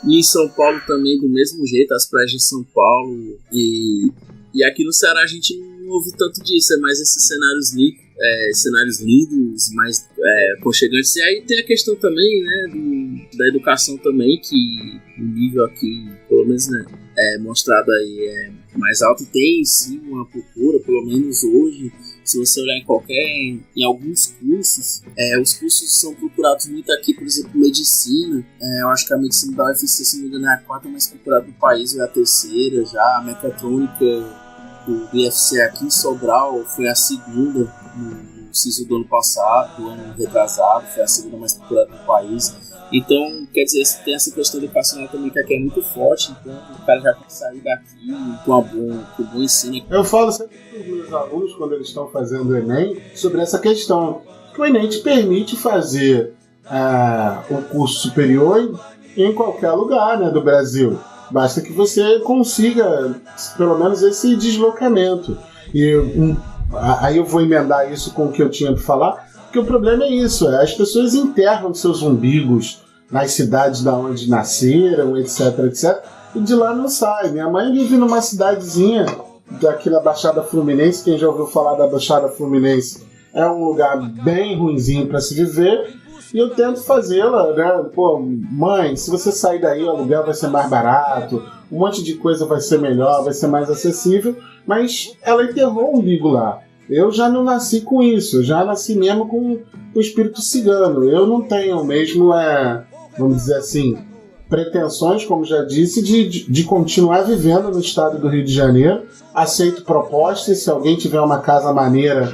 E em São Paulo também, do mesmo jeito, as praias de São Paulo. E aqui no Ceará a gente não ouve tanto disso, é mais esses cenários lindos, mais aconchegantes. E aí tem a questão também, né, da educação também, que o nível aqui, pelo menos, né, mostrado aí é mais alto. Tem sim uma procura, pelo menos hoje. Se você olhar em alguns cursos, os cursos são procurados muito aqui, por exemplo, medicina. Eu acho que a medicina da UFC, se não me engano, é a 4ª mais procurada do país, é a 3ª já. A mecatrônica do UFC aqui em Sobral foi a 2ª no CISO do ano passado, do ano retrasado, foi a 2ª mais procurada do país. Então, quer dizer, tem essa questão educacional também que aqui é muito forte, então o cara já tem que sair daqui com um bom ensino. Eu falo sempre para os meus alunos, quando eles estão fazendo o Enem, sobre essa questão, que o Enem te permite fazer um curso superior em qualquer lugar, né, do Brasil. Basta que você consiga, pelo menos, esse deslocamento. E aí eu vou emendar isso com o que eu tinha para falar, porque o problema é isso, as pessoas enterram seus umbigos nas cidades da onde nasceram, etc, etc, e de lá não sai. Minha mãe vive numa cidadezinha daqui da Baixada Fluminense. Quem já ouviu falar da Baixada Fluminense, é um lugar bem ruinzinho para se viver, e eu tento fazê-la, né? Pô, mãe, se você sair daí, o aluguel vai ser mais barato, um monte de coisa vai ser melhor, vai ser mais acessível, mas ela enterrou o umbigo lá. Eu já não nasci com isso, eu já nasci mesmo com o espírito cigano. Eu não tenho mesmo, vamos dizer assim, pretensões, como já disse, de continuar vivendo no estado do Rio de Janeiro. Aceito propostas, se alguém tiver uma casa maneira,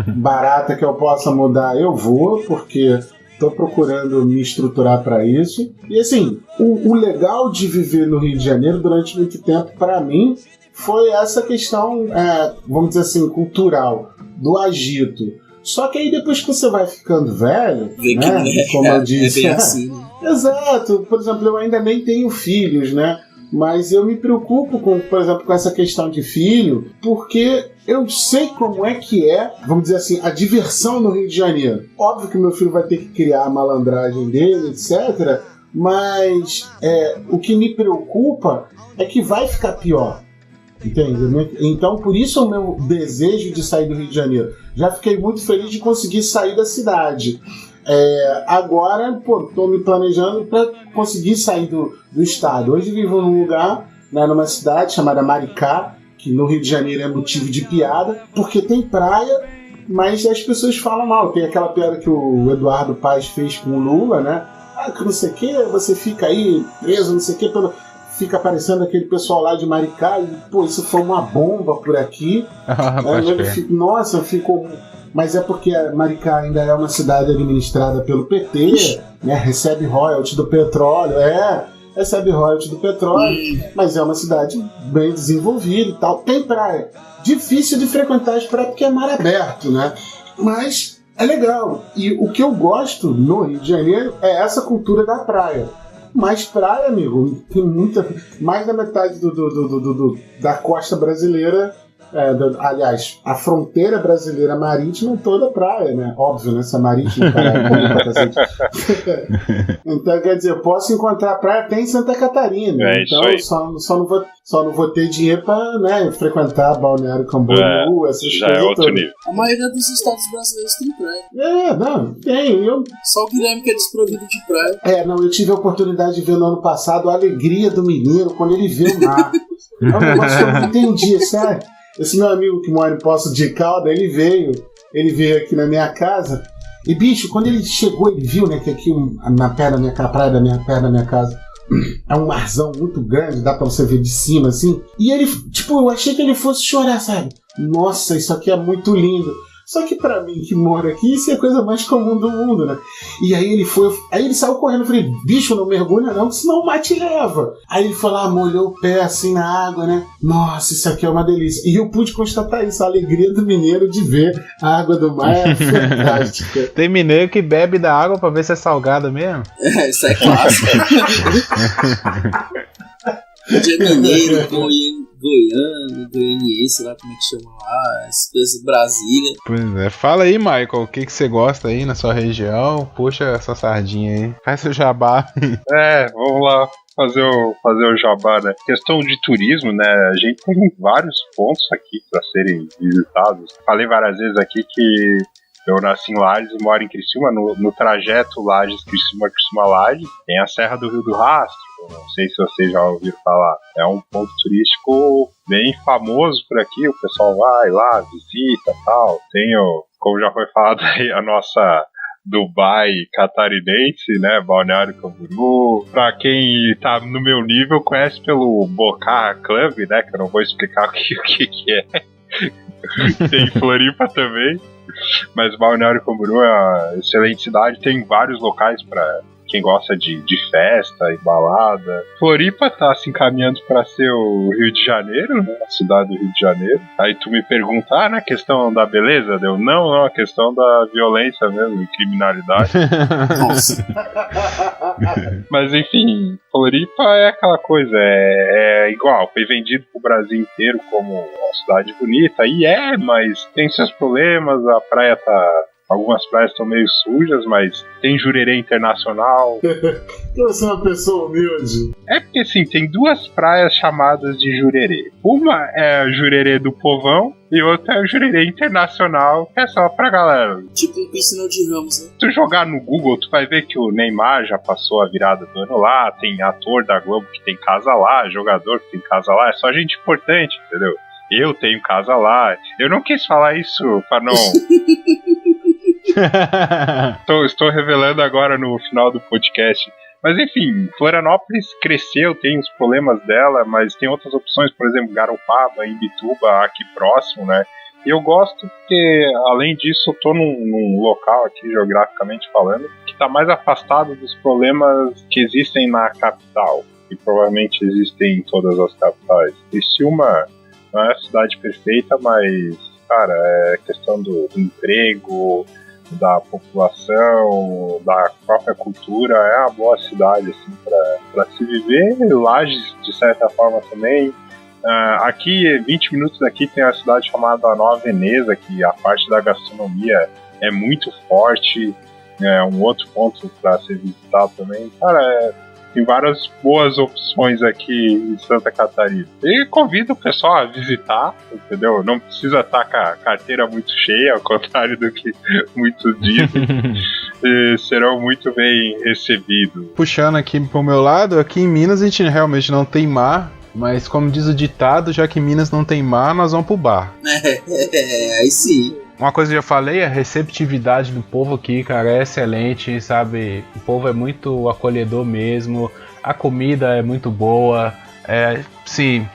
barata, que eu possa mudar, eu vou, porque estou procurando me estruturar para isso. E assim, o legal de viver no Rio de Janeiro durante muito tempo, para mim, foi essa questão, vamos dizer assim, cultural, do agito. Só que aí depois que você vai ficando velho, né, como eu disse... É bem assim, né? Exato. Por exemplo, eu ainda nem tenho filhos, né? Mas eu me preocupo, por exemplo, com essa questão de filho, porque eu sei como é que é, vamos dizer assim, a diversão no Rio de Janeiro. Óbvio que meu filho vai ter que criar a malandragem dele, etc., mas o que me preocupa é que vai ficar pior. Entende? Então, por isso o meu desejo de sair do Rio de Janeiro. Já fiquei muito feliz de conseguir sair da cidade. Agora, estou me planejando para conseguir sair do estado. Hoje vivo num lugar, né, numa cidade chamada Maricá, que no Rio de Janeiro é motivo de piada, porque tem praia, mas as pessoas falam mal. Tem aquela piada que o Eduardo Paes fez com o Lula, né? Que não sei o que, você fica aí preso, não sei o que, fica aparecendo aquele pessoal lá de Maricá e, isso foi uma bomba por aqui. Eu fico... Mas é porque Maricá ainda é uma cidade administrada pelo PT, né? Recebe royalty do petróleo, recebe royalty do petróleo, mas é uma cidade bem desenvolvida e tal. Tem praia. Difícil de frequentar as praias porque é mar aberto, né? Mas é legal. E o que eu gosto no Rio de Janeiro é essa cultura da praia. Mas praia, amigo, tem muita... Mais da metade da costa brasileira... aliás, a fronteira brasileira marítima é toda praia, né? Óbvio, né? Essa marítima, caralho, então, quer dizer, eu posso encontrar praia até em Santa Catarina. Então, só não vou ter dinheiro pra, né, frequentar Balneário Camboriú, essas já coisas é outro todas. nível. A maioria dos estados brasileiros tem praia. Não, tem. Só o Guilherme que é desprovido de praia. Eu tive a oportunidade de ver no ano passado a alegria do menino quando ele vê o mar. É um negócio que eu não entendi, sério. Esse meu amigo que mora em Poços de Calda, ele veio aqui na minha casa. E, bicho, quando ele chegou, ele viu, né, que aqui na praia da minha casa é um marzão muito grande, dá pra você ver de cima, assim. E ele, eu achei que ele fosse chorar, sabe? Nossa, isso aqui é muito lindo. Só que pra mim, que moro aqui, isso é a coisa mais comum do mundo, né? E aí ele saiu correndo. Eu falei, bicho, não mergulha não, que senão o mar te leva. Aí ele foi lá, molhou o pé assim na água, né? Nossa, isso aqui é uma delícia. E eu pude constatar isso, a alegria do mineiro de ver a água do mar é fantástica. Tem mineiro que bebe da água pra ver se é salgada mesmo? Isso é clássico. De mineiro, goianiense, lá como é que chama lá, as coisas Brasília. Pois é, fala aí, Michael, o que você gosta aí na sua região? Puxa essa sardinha aí, faz seu jabá. Vamos lá fazer o jabá, né? Questão de turismo, né? A gente tem vários pontos aqui para serem visitados. Falei várias vezes aqui que eu nasci em Lages e moro em Criciúma. No trajeto Lages-Criciúma, Criciúma-Lages, tem a Serra do Rio do Rastro. Não sei se vocês já ouviram falar. É um ponto turístico bem famoso por aqui. O pessoal vai lá, visita e tal. Tem, como já foi falado aí, a nossa Dubai catarinense, né? Balneário Camboriú. Pra quem tá no meu nível, conhece pelo Boca Club, né? Que eu não vou explicar o que é. Tem Floripa também. Mas Balneário Camboriú é uma excelente cidade. Tem vários locais pra quem gosta de festa e balada. Floripa tá se encaminhando para ser o Rio de Janeiro, né? A cidade do Rio de Janeiro. Aí tu me pergunta, na questão da beleza? Deu não, a questão da violência mesmo, criminalidade. Mas enfim, Floripa é aquela coisa, é igual, foi vendido pro Brasil inteiro como uma cidade bonita, e mas tem seus problemas, a praia algumas praias estão meio sujas, mas tem Jurerê Internacional. Você é uma pessoa humilde. É porque, assim, tem duas praias chamadas de Jurerê. Uma é a Jurerê do Povão e outra é a Jurerê Internacional, que é só pra galera. Tipo um piscinão de Ramos, né? Se tu jogar no Google, tu vai ver que o Neymar já passou a virada do ano lá, tem ator da Globo que tem casa lá, jogador que tem casa lá, é só gente importante, entendeu? Eu tenho casa lá. Eu não quis falar isso pra não... Estou revelando agora no final do podcast. Mas enfim, Florianópolis cresceu, tem os problemas dela, mas tem outras opções, por exemplo, Garopaba, Imbituba, aqui próximo, né? E eu gosto porque, além disso, eu tô num local aqui, geograficamente falando, que tá mais afastado dos problemas que existem na capital, e provavelmente existem em todas as capitais. Criciúma não é a cidade perfeita, mas, cara, é questão do emprego, da população, da própria cultura, é uma boa cidade, assim, para se viver. Lages, de certa forma, também. Aqui, 20 minutos daqui, tem uma cidade chamada Nova Veneza, que a parte da gastronomia é muito forte. É um outro ponto para ser visitado também. Cara, tem várias boas opções aqui em Santa Catarina. E convido o pessoal a visitar, entendeu? Não precisa estar com a carteira muito cheia, ao contrário do que muitos dizem. E serão muito bem recebidos. Puxando aqui pro meu lado, aqui em Minas a gente realmente não tem mar, mas como diz o ditado, já que em Minas não tem mar, nós vamos pro bar. Aí sim. Uma coisa que eu já falei, a receptividade do povo aqui, cara, é excelente, sabe? O povo é muito acolhedor mesmo, a comida é muito boa. Sim,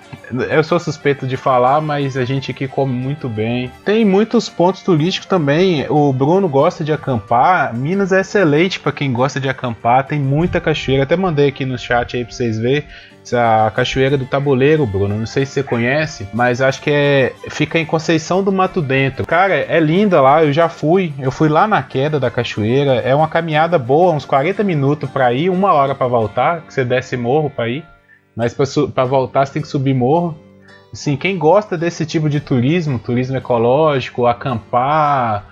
eu sou suspeito de falar, mas a gente aqui come muito bem. Tem muitos pontos turísticos também. O Bruno gosta de acampar. Minas é excelente para quem gosta de acampar. Tem muita cachoeira. Até mandei aqui no chat aí para vocês verem. A Cachoeira do Tabuleiro, Bruno. Não sei se você conhece, mas acho que fica em Conceição do Mato Dentro. Cara, é linda lá. Eu já fui. Eu fui lá na queda da cachoeira. É uma caminhada boa, uns 40 minutos para ir, 1 hora para voltar. Que você desce morro para ir. Mas para voltar você tem que subir morro. Assim, quem gosta desse tipo de turismo ecológico, acampar,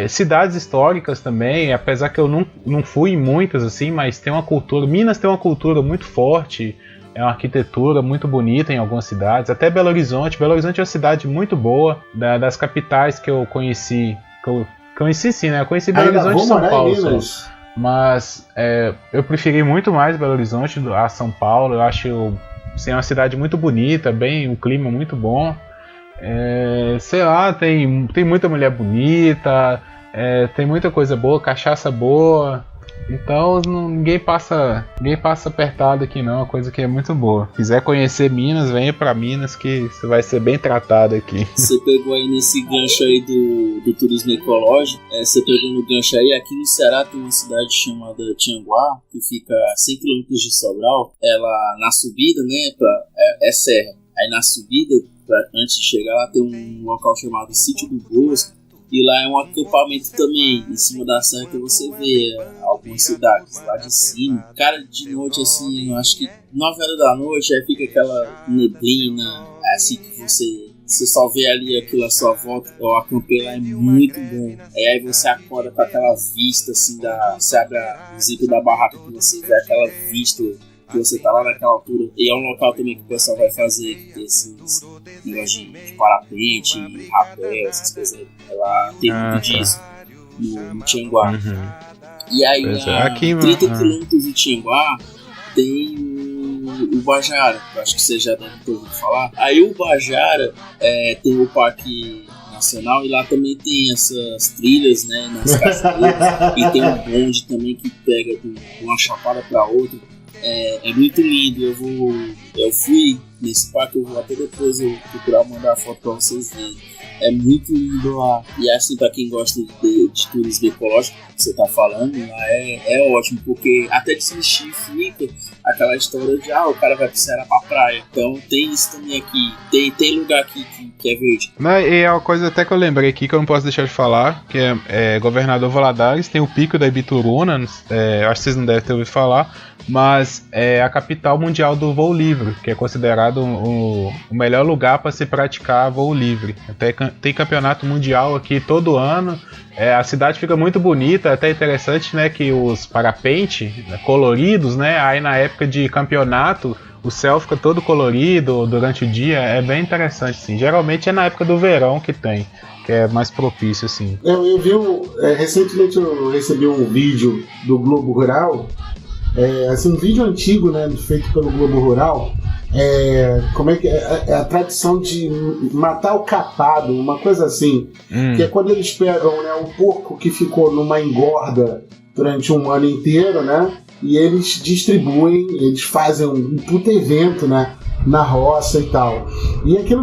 cidades históricas também, apesar que eu não fui em muitas, assim, mas tem uma cultura. Minas tem uma cultura muito forte, é uma arquitetura muito bonita em algumas cidades, até Belo Horizonte. Belo Horizonte é uma cidade muito boa, das capitais que eu conheci. Conheci sim, né? Eu conheci Belo Horizonte e São Paulo só. Mas eu preferi muito mais Belo Horizonte a São Paulo. Eu acho assim, uma cidade muito bonita, um clima muito bom. Sei lá, tem muita mulher bonita, tem muita coisa boa, cachaça boa. Então ninguém passa apertado aqui não, é uma coisa que é muito boa. Se quiser conhecer Minas, venha pra Minas que você vai ser bem tratado aqui. Você pegou aí nesse gancho aí do turismo ecológico, você pegou no gancho aí, aqui no Ceará tem uma cidade chamada Tianguá, que fica a 100 km de Sobral. Ela, na subida, né, é serra. Aí na subida, antes de chegar lá, tem um local chamado Sítio do Bosco. E lá é um acampamento também, em cima da serra, que você vê algumas cidades lá de cima. Cara, de noite, assim, eu acho que 9 horas da noite, aí fica aquela neblina, assim que você só vê ali aquilo à sua volta. O acampei lá é muito bom. Aí você acorda com aquela vista, assim, você abre o zíper da barraca que você vê aquela vista que você tá lá naquela altura. E é um local também que o pessoal vai fazer esses negócios de parapente, rapel, essas coisas. Ela tem muito disso no Tianguá. Uhum. E aí, a 30 km de Tianguá tem o Ubajara, que eu acho que você já deve ter ouvido falar. Aí o Ubajara tem o Parque Nacional, e lá também tem essas trilhas, né, nas cachoeiras. E tem um bonde também que pega de uma chapada para outra. É muito lindo. Eu fui nesse parque, eu vou até depois procurar mandar a foto pra vocês verem. É muito lindo lá. E assim, pra quem gosta de turismo ecológico, que você tá falando, lá é ótimo, porque até desistir fica aquela história de o cara vai pro Ceará pra praia. Então tem isso também aqui. Tem lugar aqui que é verde. Não, e é uma coisa até que eu lembrei aqui que eu não posso deixar de falar, que é Governador Valadares, tem o Pico da Ibituruna, acho que vocês não devem ter ouvido falar, mas é a capital mundial do voo livre, que é considerado o melhor lugar para se praticar voo livre. Até tem campeonato mundial aqui todo ano. A cidade fica muito bonita, é até interessante, né, que os parapente coloridos, né, aí na época de campeonato o céu fica todo colorido durante o dia, é bem interessante, assim. Geralmente é na época do verão que é mais propício, assim. Eu vi recentemente eu recebi um vídeo do Globo Rural, assim, um vídeo antigo, né, feito pelo Globo Rural. Como é que é a tradição de matar o capado, uma coisa assim, que é quando eles pegam, né, o porco que ficou numa engorda durante um ano inteiro, né, e eles distribuem, eles fazem um puta evento, né, na roça e tal. E aquilo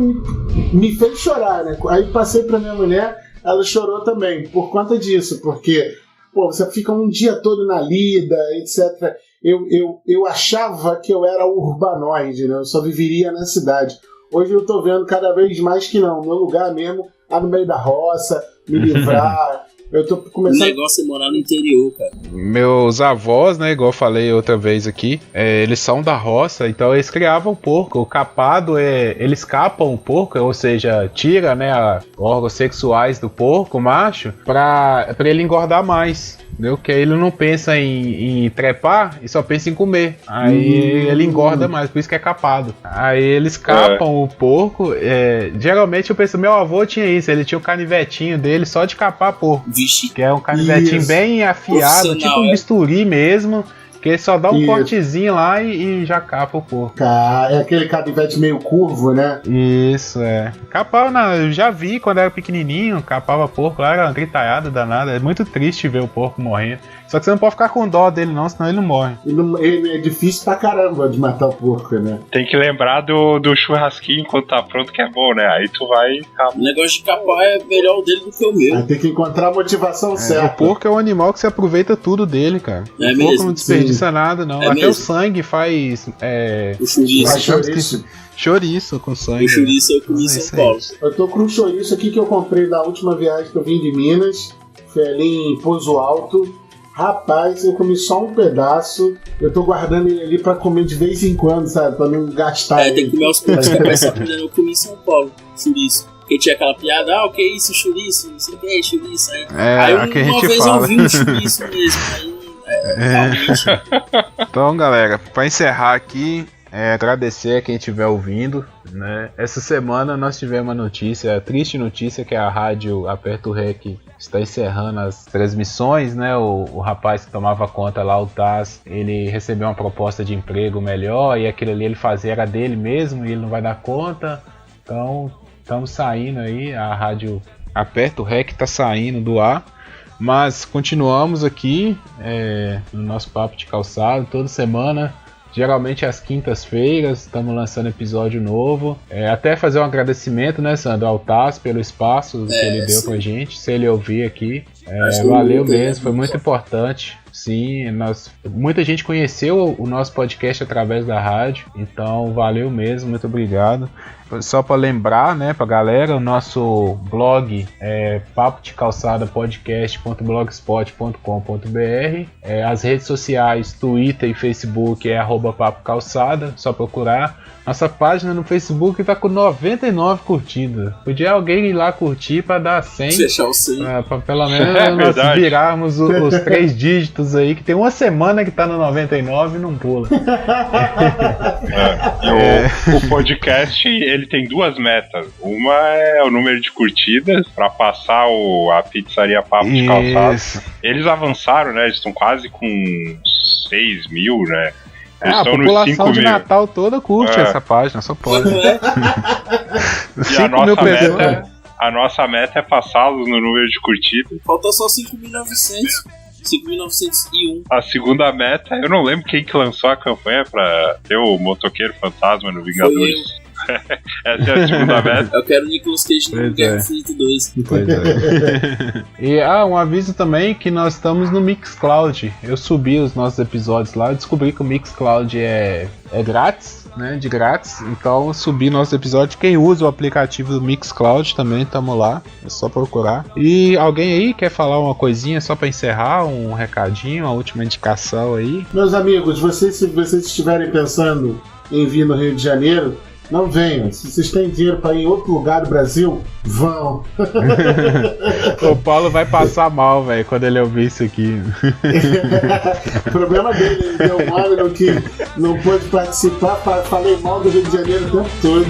me fez chorar, né? Aí passei pra minha mulher, ela chorou também por conta disso, porque você fica um dia todo na lida, etc. Eu achava que eu era urbanoide, né? Eu só viveria na cidade. Hoje eu tô vendo cada vez mais que não. Meu lugar mesmo, lá no meio da roça, me livrar, Eu tô O começando. negócio é morar no interior, cara. Meus avós, né, igual eu falei outra vez aqui, eles são da roça, então eles criavam porco. O capado eles capam o porco, ou seja, tira, né, órgãos sexuais do porco macho pra ele engordar mais. Entendeu? Que aí ele não pensa em trepar e só pensa em comer. Aí ele engorda mais, por isso que é capado. Aí eles capam o porco. Geralmente eu penso, meu avô tinha isso, ele tinha o canivetinho dele só de capar porco. Vixe. Que é um canivetinho bem afiado, tipo um bisturi mesmo. Que ele só dá um cortezinho lá e já capa o porco. É aquele canivete meio curvo, né? Isso, Capava, eu já vi quando era pequenininho, capava porco lá, era uma gritalhada danada. É muito triste ver o porco morrendo. Só que você não pode ficar com dó dele não, senão ele não morre. Ele é difícil pra caramba de matar o porco, né? Tem que lembrar do churrasquinho enquanto tá pronto, que é bom, né? Aí tu vai... O negócio de capar é melhor o dele do que o meu. Aí tem que encontrar a motivação certa. O porco é um animal que você aproveita tudo dele, cara. É o porco mesmo? não desperdiça nada, não. Até mesmo? o sangue faz... O chouriço. Faz chouriço. Chouriço com sangue. O chouriço eu comi em São Paulo. Eu tô com um chouriço aqui que eu comprei da última viagem que eu vim de Minas. Foi ali em Pouso Alto. Rapaz, eu comi só um pedaço. Eu tô guardando ele ali pra comer de vez em quando, sabe? Pra não gastar ele. Tem que comer aos poucos, que só eu comi em São Paulo, chouriço. Porque tinha aquela piada, o que é isso, chouriço? Não sei o que é chouriço. Aí a que a gente uma vez fala. eu vi um chouriço mesmo, aí realmente... Então, galera, pra encerrar aqui, agradecer a quem estiver ouvindo, né? Essa semana nós tivemos uma notícia, a triste notícia, que a rádio Aperto Rec está encerrando as transmissões, né? O rapaz que tomava conta lá, o Taz, ele recebeu uma proposta de emprego melhor e aquilo ali ele fazia era dele mesmo e ele não vai dar conta. Então, estamos saindo aí, a rádio Aperto Rec está saindo do ar. Mas continuamos aqui no nosso Papo de Calçado toda semana. Geralmente às quintas-feiras estamos lançando episódio novo. Até fazer um agradecimento, né, Sandro, ao Taz pelo espaço que ele deu pra gente. Se ele ouvir aqui, valeu mesmo, foi muito importante. Sim, muita gente conheceu o nosso podcast através da rádio, então valeu mesmo, muito obrigado. Só para lembrar, né, pra galera, o nosso blog é papodecalçadapodcast.blogspot.com.br. As redes sociais, Twitter e Facebook é @papocalçada, só procurar. Nossa página no Facebook tá com 99 curtidas. Podia alguém ir lá curtir para dar 100. Fechar o 100. Pra pelo menos nós virarmos os 3 dígitos aí, que tem uma semana que tá no 99 e não pula. O podcast, ele tem 2 metas. Uma é o número de curtidas, pra passar a pizzaria Papo de Calçado. Eles avançaram, né? Eles estão quase com 6 mil, né? A população de Natal toda curte essa página, só pode. E a nossa meta é passá-los no número de curtidas. Falta só 5.900. 5.901. A segunda meta, eu não lembro quem que lançou a campanha pra ter o motoqueiro fantasma no Vingadores. Essa é a segunda meta. Eu quero o Nicolas Cage no Guerra Infinita 2. Pois é. E um aviso também que nós estamos no Mixcloud. Eu subi os nossos episódios lá, eu descobri que o Mixcloud é grátis, né? De grátis. Então eu subi nosso episódio. Quem usa o aplicativo do Mixcloud também, estamos lá. É só procurar. E alguém aí quer falar uma coisinha só para encerrar? Um recadinho, uma última indicação aí? Meus amigos, se vocês estiverem pensando em vir no Rio de Janeiro, não venham. Se vocês têm dinheiro para ir em outro lugar do Brasil, vão. O Paulo vai passar mal, velho, quando ele ouvir isso aqui. O problema dele, ele deu mole no que não pôde participar. Falei mal do Rio de Janeiro o tempo todo.